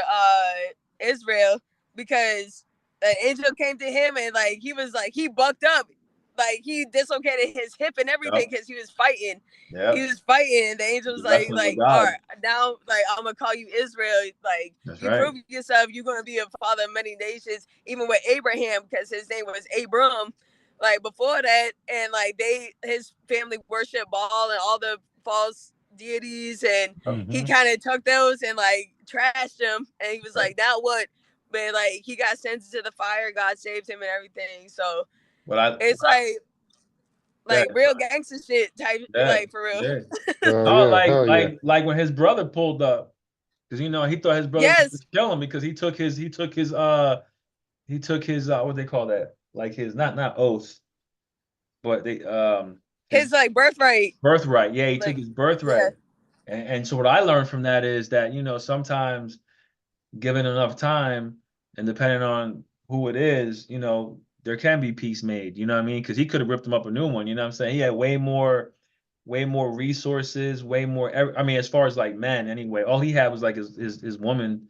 Israel, because an angel came to him and like he was like, he bucked up, like he dislocated his hip and everything because he was fighting. He was fighting, and the angel was like, all right, now like I'm gonna call you Israel. Like you prove yourself, you're gonna be a father of many nations. Even with Abraham, because his name was Abram. Like before that, and like his family worshiped Baal and all the false deities, and he kind of took those and like trashed them, and he was like, now what? But like he got sent into the fire, God saved him and everything. So it's like real gangster shit type, like for real. Like when his brother pulled up, because you know he thought his brother was kill him, because he took his what they call that, like his not oath, but they his like birthright. Yeah, he took his birthright. And so what I learned from that is that, you know, sometimes given enough time and depending on who it is, you know, there can be peace made. You know what I mean? Because he could have ripped him up a new one. You know what I'm saying? He had way more resources, way more. I mean, as far as like men, anyway, all he had was like his woman,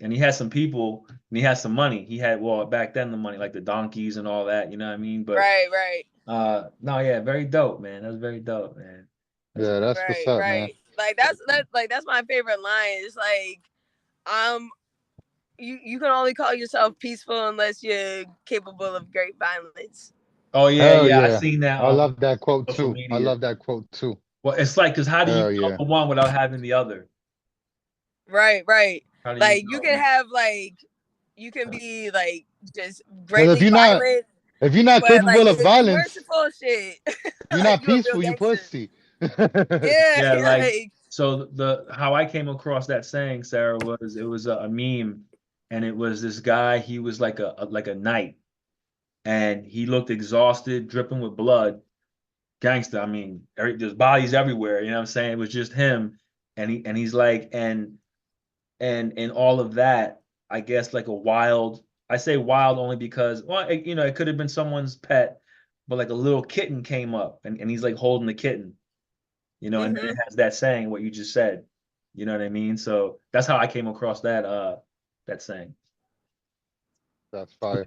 and he had some people, and he had some money. He had back then the money, like the donkeys and all that. You know what I mean? But right. No, yeah, very dope, man. That was very dope, man. That's what's up, man. Like that's my favorite line. It's like, you can only call yourself peaceful unless you're capable of great violence. Oh yeah. I seen that. I love that quote too. Media. I love that quote too. Well, it's like, because how do you know one without having the other? Right. Like you can have like, you can be like just greatly violent. If you're not capable of violence, shit. You're not peaceful, you pussy. Yeah, like so how I came across that saying, Sarah, was it was a meme, and it was this guy. He was like a knight, and he looked exhausted, dripping with blood, gangster. I mean, there's bodies everywhere. You know what I'm saying? It was just him, and he's like, and all of that, I guess, like a wild. I say wild only because, well, it could have been someone's pet, but like a little kitten came up, and he's like holding the kitten, and it has that saying, what you just said. You know what I mean? So that's how I came across that saying. That's fire.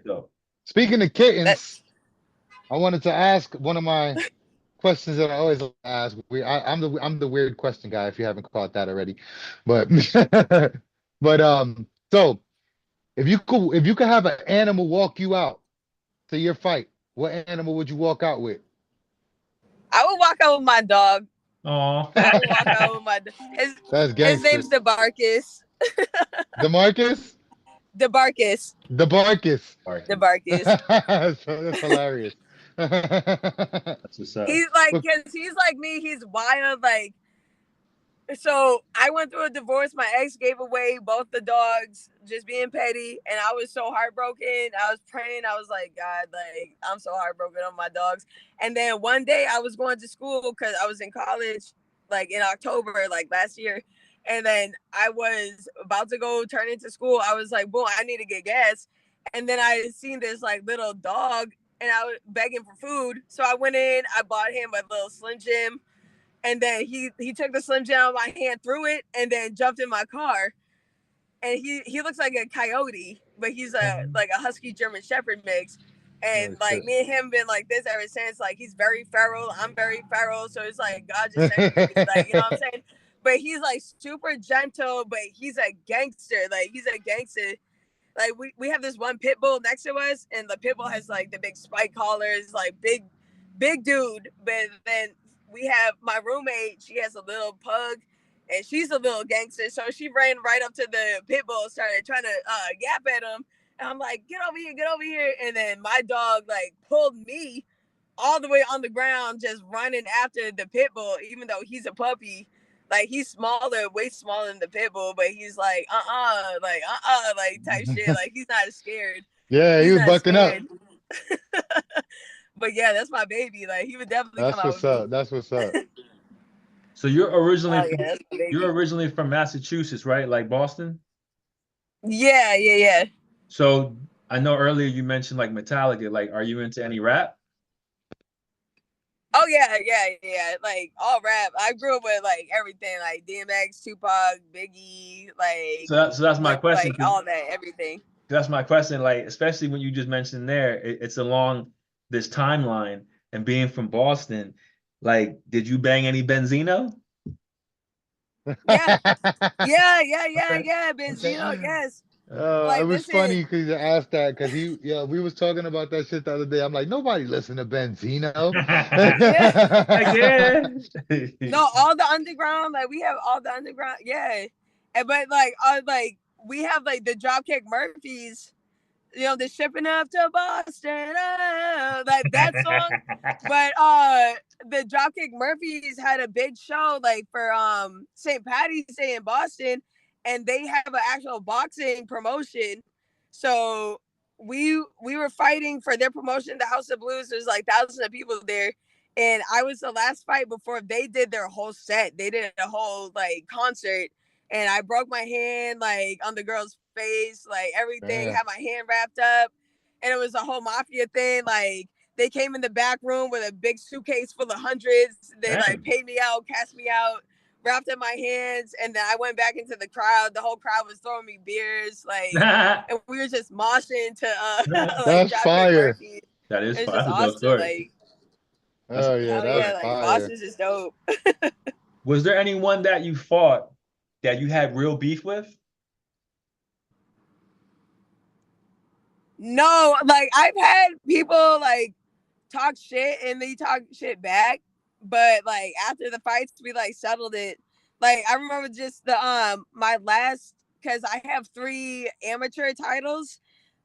Speaking of kittens, I wanted to ask one of my questions that I always ask. I'm the weird question guy, if you haven't caught that already. But so if you could have an animal walk you out to your fight, what animal would you walk out with? I would walk out with my dog. Oh, I would walk out with my dog. His name's DeBarcus. DeMarcus? DeBarcus. That's hilarious. That's what's up. He's like, because he's like me. He's wild. Like, so I went through a divorce. My ex gave away both the dogs, just being petty, and I was so heartbroken. I was praying. I was like, God, like, I'm so heartbroken on my dogs. And then one day I was going to school because I was in college, like in October, like last year. And then I was about to go turn into school. I was like, boom, I need to get gas. And then I seen this like little dog, and I was begging for food. So I went in, I bought him a little Slim Jim. And then he took the Slim Jim out of my hand, threw it, and then jumped in my car. And he looks like a coyote, but he's like a husky German Shepherd mix. And like me and him been like this ever since. Like, he's very feral, I'm very feral, so it's like God just sent me, like, you know what I'm saying? But he's like super gentle, but he's a gangster. Like, he's a gangster. Like, we have this one pit bull next to us, and the pit bull has like the big spike collars, like big dude. But then we have my roommate, she has a little pug, and she's a little gangster. So she ran right up to the pit bull, started trying to yap at him. And I'm like, get over here. And then my dog like pulled me all the way on the ground, just running after the pit bull, even though he's a puppy. Like, he's smaller, way smaller than the pit bull, but he's like, like type shit. Like, he's not scared. Yeah, he was bucking up. But yeah, that's my baby. Like, he would definitely come out with me. That's what's up. So you're originally from Massachusetts, right? Like Boston? Yeah. So I know earlier you mentioned like Metallica. Like, are you into any rap? Oh yeah. Like, all rap. I grew up with like everything, like DMX, Tupac, Biggie, like. So that's my question. Like, all that, everything. That's my question. Like, especially when you just mentioned there, it's along this timeline, and being from Boston. Like, did you bang any Benzino? Yeah. Benzino, yes. Like, it was funny because you asked that, because we was talking about that shit the other day. I'm like, nobody listen to Benzino. No, all the underground, like, we have all the underground, yeah. But like we have like the Dropkick Murphys, the shipping up to Boston, like that song. But the Dropkick Murphys had a big show like for St. Patty's Day in Boston, and they have an actual boxing promotion. So we were fighting for their promotion, the House of Blues. There's like thousands of people there, and I was the last fight before they did their whole set. They did a whole like concert, and I broke my hand like on the girl's face, like everything. Had my hand wrapped up, and it was a whole mafia thing. Like they came in the back room with a big suitcase full of hundreds. They like paid me out, cashed me out, wrapped up my hands, and then I went back into the crowd. The whole crowd was throwing me beers, like, and we were just moshing to like That's fire. That is fire. fire. That's Just a dope story. like, oh yeah, that's like fire. mosh is just dope. Was there anyone that you fought that you had real beef with? No, like I've had people like talk shit and they talk shit back, but like after the fights we like settled it. Like I remember just the my last, because I have 3 amateur titles,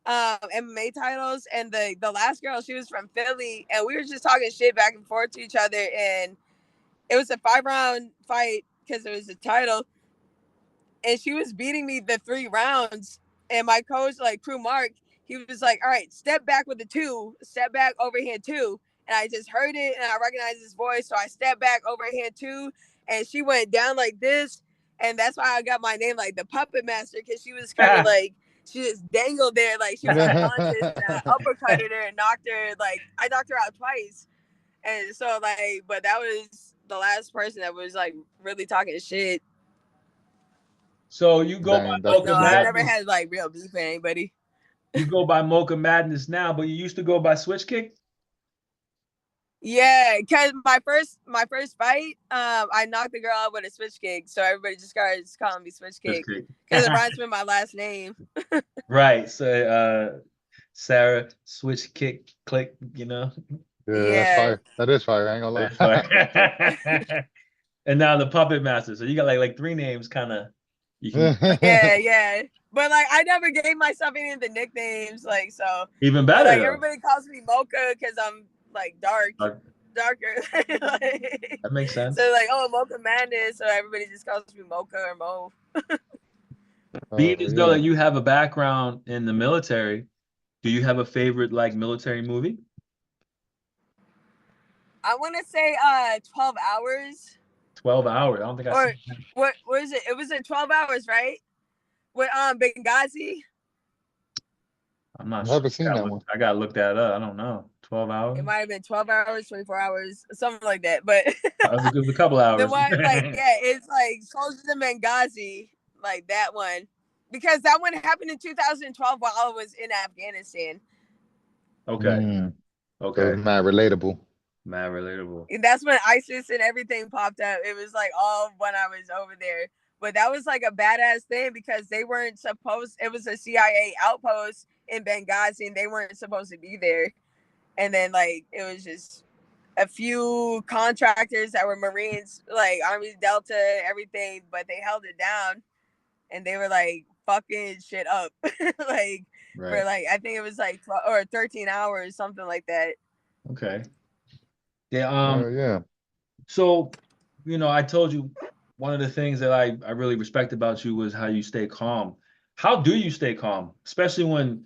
MMA titles, and the last girl, she was from Philly, and we were just talking shit back and forth to each other, and it was a 5-round fight because it was a title, and she was beating me the 3 rounds, and my coach, like Crew Mark, he was like, all right, step back with the 2, step back overhand 2. And I just heard it and I recognized his voice. So I stepped back overhand 2, and she went down like this. And that's why I got my name like the Puppet Master, because she was kind of like, she just dangled there. Like she was unconscious, and I uppercutted her and knocked her. Like I knocked her out twice. And so like, but that was the last person that was like really talking shit. So you go by Mocha Madness. I never had like real beef with anybody. You go by Mocha Madness now, but you used to go by Switch Kick? Yeah, because my first fight, I knocked the girl out with a switch kick, so everybody just started calling me Switch Kick because it rhymes with my last name. Right. So Sarah Switch Kick Click, you know. Yeah, that's fire. That is fire. I ain't gonna lie. And now the Puppet Master. So you got like 3 names, kind of. Yeah. But like, I never gave myself any of the nicknames, like so. Even better. Like everybody calls me Mocha because I'm like darker. Like, that makes sense. So like, oh, Mocha Madness. So everybody just calls me Mocha or Mo. Being as though that you have a background in the military, do you have a favorite like military movie? I want to say 12 Hours. 12 Hours. I don't think I seen that. What is it? It was in 12 Hours, right? With Benghazi. I'm not sure. Never seen that one. I gotta look that up. I don't know. 12 hours. It might have been 12 hours, 24 hours, something like that. But it was a couple hours. The one, like, it's like Soldiers in Benghazi, like that one, because that one happened in 2012 while I was in Afghanistan. Okay. Okay. So mad relatable. Mad relatable. And that's when ISIS and everything popped up. It was like all when I was over there. But that was like a badass thing because they weren't supposed, it was a CIA outpost in Benghazi and they weren't supposed to be there. And then like, it was just a few contractors that were Marines, like Army Delta, everything, but they held it down and they were like fucking shit up. Like for like, I think it was like 12 or 13 hours, something like that. Okay. Yeah. So, you know, I told you, one of the things that I really respect about you was how you stay calm. How do you stay calm? Especially when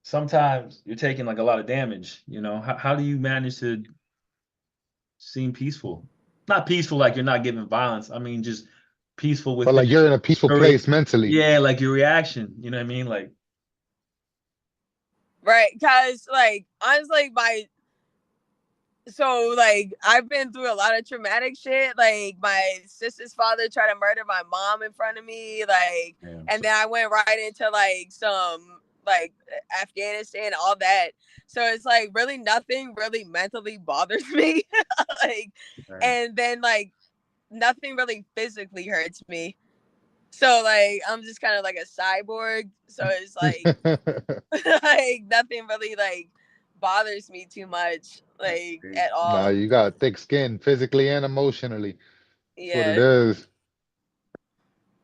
sometimes you're taking like a lot of damage, you know? How do you manage to seem peaceful? Not peaceful like you're not giving violence. I mean, just peaceful with. But like you're in a peaceful place mentally. Yeah, like your reaction. You know what I mean? Like. Right, because like honestly, so like I've been through a lot of traumatic shit. Like my sister's father tried to murder my mom in front of me. Like, and then I went right into like some like Afghanistan, all that. So it's like really nothing really mentally bothers me. Like, and then like nothing really physically hurts me. So like I'm just kind of like a cyborg. So it's like like nothing really like bothers me too much, like at all. Nah, you got thick skin physically and emotionally. Yeah. That's what it is.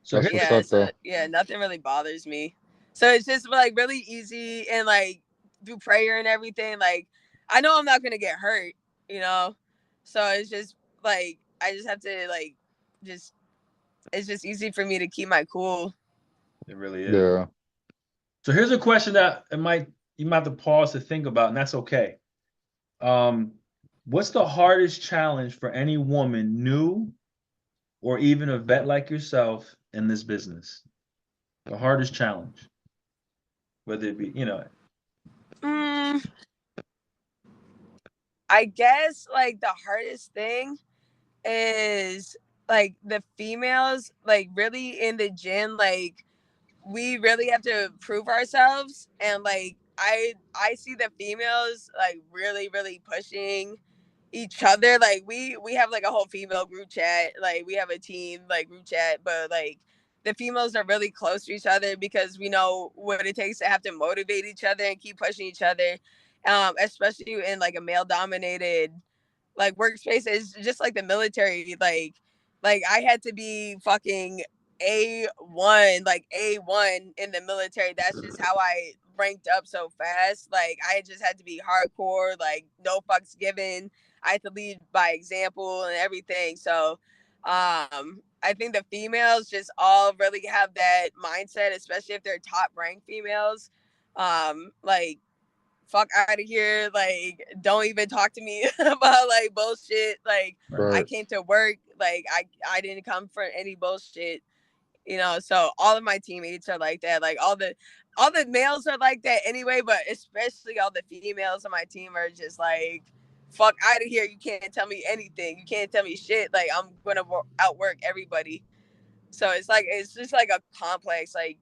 So that's what's up, yeah, nothing really bothers me. So it's just like really easy and like through prayer and everything. Like I know I'm not gonna get hurt, you know. So it's just like I just have to like it's just easy for me to keep my cool. It really is. Yeah. So here's a question that you might have to pause to think about, and that's okay. What's the hardest challenge for any woman, new or even a vet like yourself, in this business? The hardest challenge, whether it be, you know. I guess like the hardest thing is like the females, like really in the gym, like we really have to prove ourselves, and like I see the females like really pushing each other. Like we have like a whole female group chat, like we have a team like group chat, but like the females are really close to each other because we know what it takes to have to motivate each other and keep pushing each other, especially in like a male dominated like workspace. Is just like the military. Like I had to be fucking A1, like A1 in the military. That's just how I ranked up so fast. Like I just had to be hardcore, like no fucks given. I had to lead by example and everything. So I think the females just all really have that mindset, especially if they're top ranked females. Like fuck out of here, like don't even talk to me about like bullshit. Like I came to work, like I didn't come for any bullshit, you know. So all of my teammates are like that. Like all the males are like that anyway, but especially all the females on my team are just like fuck out of here, you can't tell me anything, you can't tell me shit, like I'm gonna outwork everybody. So it's just like a complex, like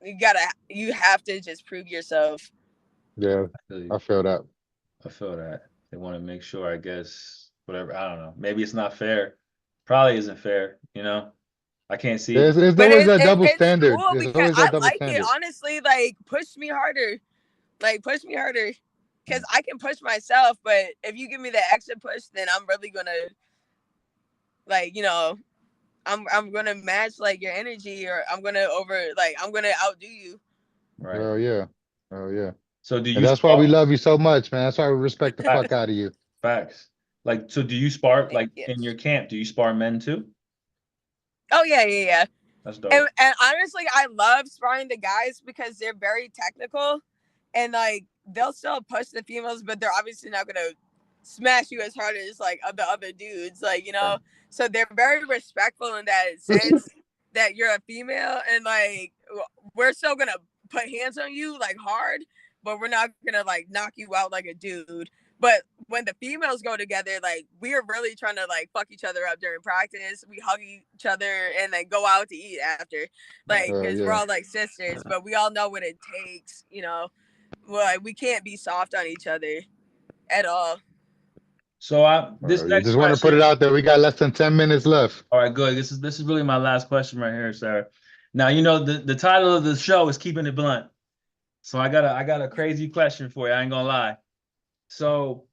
you have to just prove yourself. Yeah, I feel that. I feel that. They want to make sure, I guess, whatever. I don't know. Maybe it's not fair. Probably isn't fair, you know? I can't see it. There's always that double standard. Cool There's because always I that double like standard. it, honestly. Like push me harder. Like push me harder. Because I can push myself, but if you give me the extra push, then I'm really gonna like, you know, I'm gonna match like your energy, or I'm gonna outdo you. Right. Oh yeah. Oh yeah. So do you And that's why we love you so much, man. That's why we respect the fuck out of you. Facts. Like, so do you spar, like in your camp, do you spar men too? Oh yeah. That's dope. And honestly, I love sparring the guys because they're very technical, and like they'll still push the females, but they're obviously not gonna smash you as hard as like the other dudes, like, you know. So they're very respectful in that sense that you're a female, and like we're still gonna put hands on you like hard, but we're not gonna like knock you out like a dude. But when the females go together, like we're really trying to like fuck each other up during practice. We hug each other and then go out to eat after, like because we're all like sisters. But we all know what it takes, you know. Well, we can't be soft on each other at all. So this next just want to put it out there. We got less than 10 minutes left. All right, good. This is really my last question right here, Sarah. Now you know the title of the show is Keeping It Blunt. So I got a crazy question for you. I ain't gonna lie. So,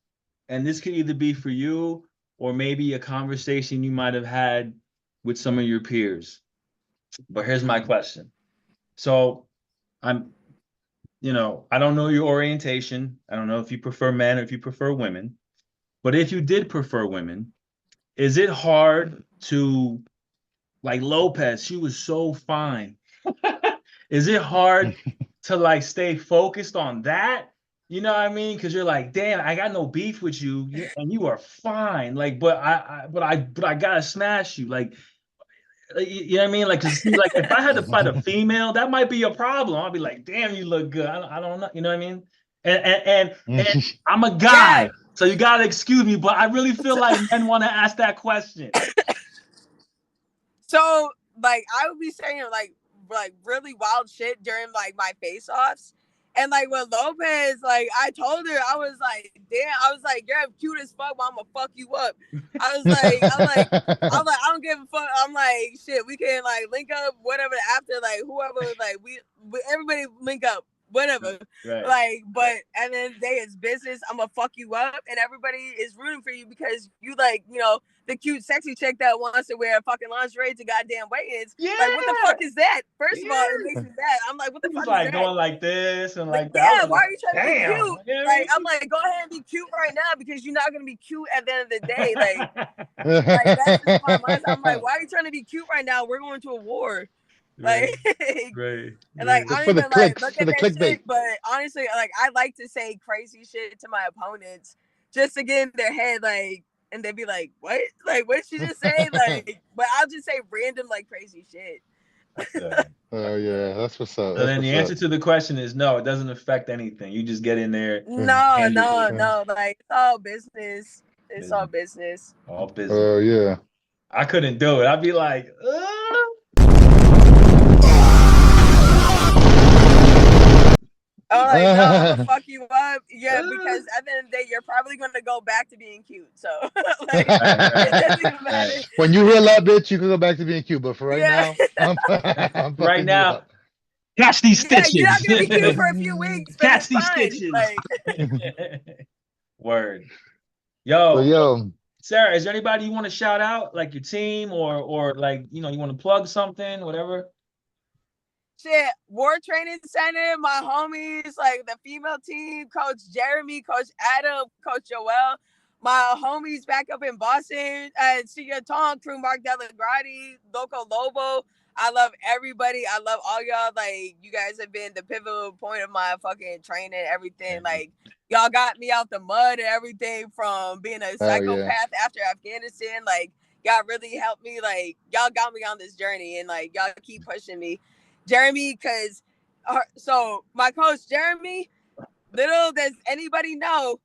and this could either be for you or maybe a conversation you might have had with some of your peers. But here's my question. So you know, I don't know your orientation. I don't know if you prefer men or if you prefer women. But if you did prefer women, is it hard to, like Lopez, she was so fine. Is it hard to like stay focused on that? You know what I mean? Because you're like, damn, I got no beef with you, and you are fine. Like, but I gotta smash you. Like, you know what I mean? Like, cause like if I had to fight a female, that might be a problem. I'll be like, damn, you look good. I don't know. You know what I mean? And I'm a guy, so you gotta excuse me, but I really feel like men want to ask that question. So, like, I would be saying like really wild shit during like my face-offs. And like with Lopez, like I told her, I was like, damn, I was like, you're cute as fuck, but I'm gonna fuck you up. I'm like, I don't give a fuck. I'm like, shit, we can like link up, whatever, after, like whoever, like we everybody link up, whatever. Right. Like, but at the end of the day, it's business. I'm gonna fuck you up, and everybody is rooting for you because you like, you know, the cute, sexy chick that wants to wear fucking lingerie to goddamn weigh-ins. Yeah. Like, what the fuck is that? First of all, it makes me mad. I'm like, what the fuck is like that? Going like this and like that. Yeah, why are you trying to be cute? You know like, I'm like, go ahead and be cute right now because you're not gonna be cute at the end of the day. Like that's just my mindset. I'm like, why are you trying to be cute right now? We're going to a war. Like, right. And like, I don't even like look at that shit, but honestly, like, I like to say crazy shit to my opponents just to get in their head, like, and they'd be like, what? Like, what did she just say? Like, but I'll just say random, like, crazy shit. Oh yeah, that's what's up. So then the answer to the question is no, it doesn't affect anything. You just get in there. No. Like it's all business. It's all business. All business. Oh yeah. I couldn't do it. I'd be like, Oh, like, no, I'm gonna fuck you up. Yeah, because at the end of the day, you're probably gonna go back to being cute. So, like, it doesn't even matter. When you heal up, bitch, you can go back to being cute. But for right now, I'm right now, catch these stitches. You're not gonna be cute for a few weeks. But catch these stitches. Like... Word. Yo, Sarah, is there anybody you want to shout out, like your team, or like you want to plug something, whatever? Shit, War Training Center, my homies, like the female team, Coach Jeremy, Coach Adam, Coach Joel, my homies back up in Boston, Sia Tong, Crew Mark Delagrati, Loco Lobo. I love everybody. I love all y'all. Like, you guys have been the pivotal point of my fucking training, everything. Like, y'all got me out the mud and everything from being a psychopath after Afghanistan. Like, y'all really helped me. Like, y'all got me on this journey, and like, y'all keep pushing me. Jeremy, because so my coach Jeremy, little does anybody know,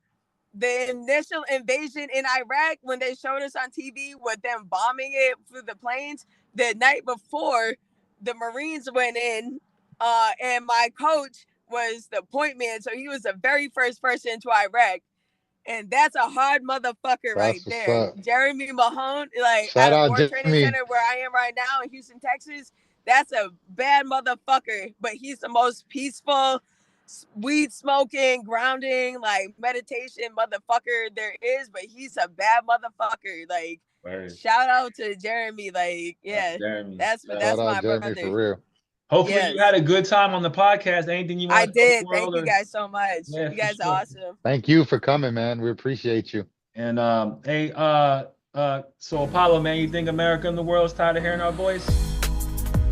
the initial invasion in Iraq, when they showed us on TV with them bombing it through the planes, the night before the Marines went in, and my coach was the point man, so he was the very first person to Iraq. And that's a hard motherfucker right there. Jeremy Mahone, like shout at out War Training Center where I am right now in Houston, Texas. That's a bad motherfucker, but he's the most peaceful, weed smoking, grounding, like meditation motherfucker there is. But he's a bad motherfucker. Like, shout out to Jeremy. Like, yeah, that's my brother. For real. Hopefully you had a good time on the podcast. Anything you want? I did. Thank you guys so much. Yeah, you guys are awesome. Thank you for coming, man. We appreciate you. And hey, so Apollo, man, you think America and the world is tired of hearing our voice?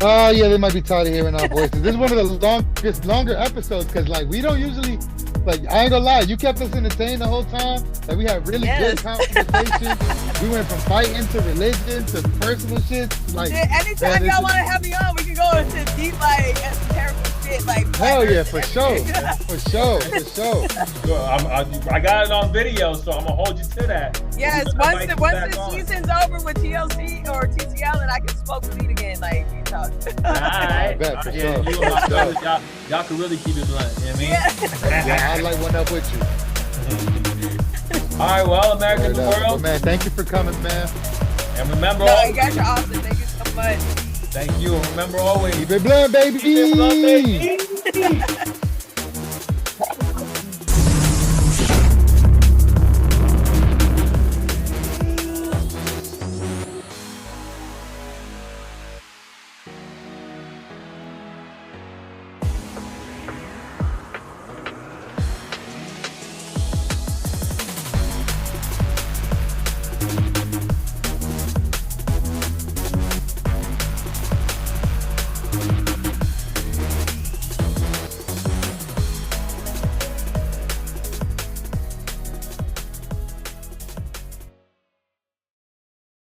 Oh yeah, they might be tired of hearing our voices. This is one of the longer episodes because like we don't usually, like, I ain't gonna lie, you kept us entertained the whole time. Like we had really good conversation. We went from fighting to religion to personal shit. Like anytime y'all want to have me on, we can go into deep like esoteric shit. Like hell yeah, for sure. I got it on video, so I'm gonna hold you to that. Yes, once the season's over with TLC or TTL, and I can smoke weed again, like we talk. Alright. You and my brothers, y'all can really keep it blunt. You know what I mean? Yeah, I'd like one up with you. All right, well, America and the world. Well, man, thank you for coming, man. And remember, you guys are awesome. Thank you so much. Thank you. Remember always. Keep it blunt, baby. Keep it blunt, baby.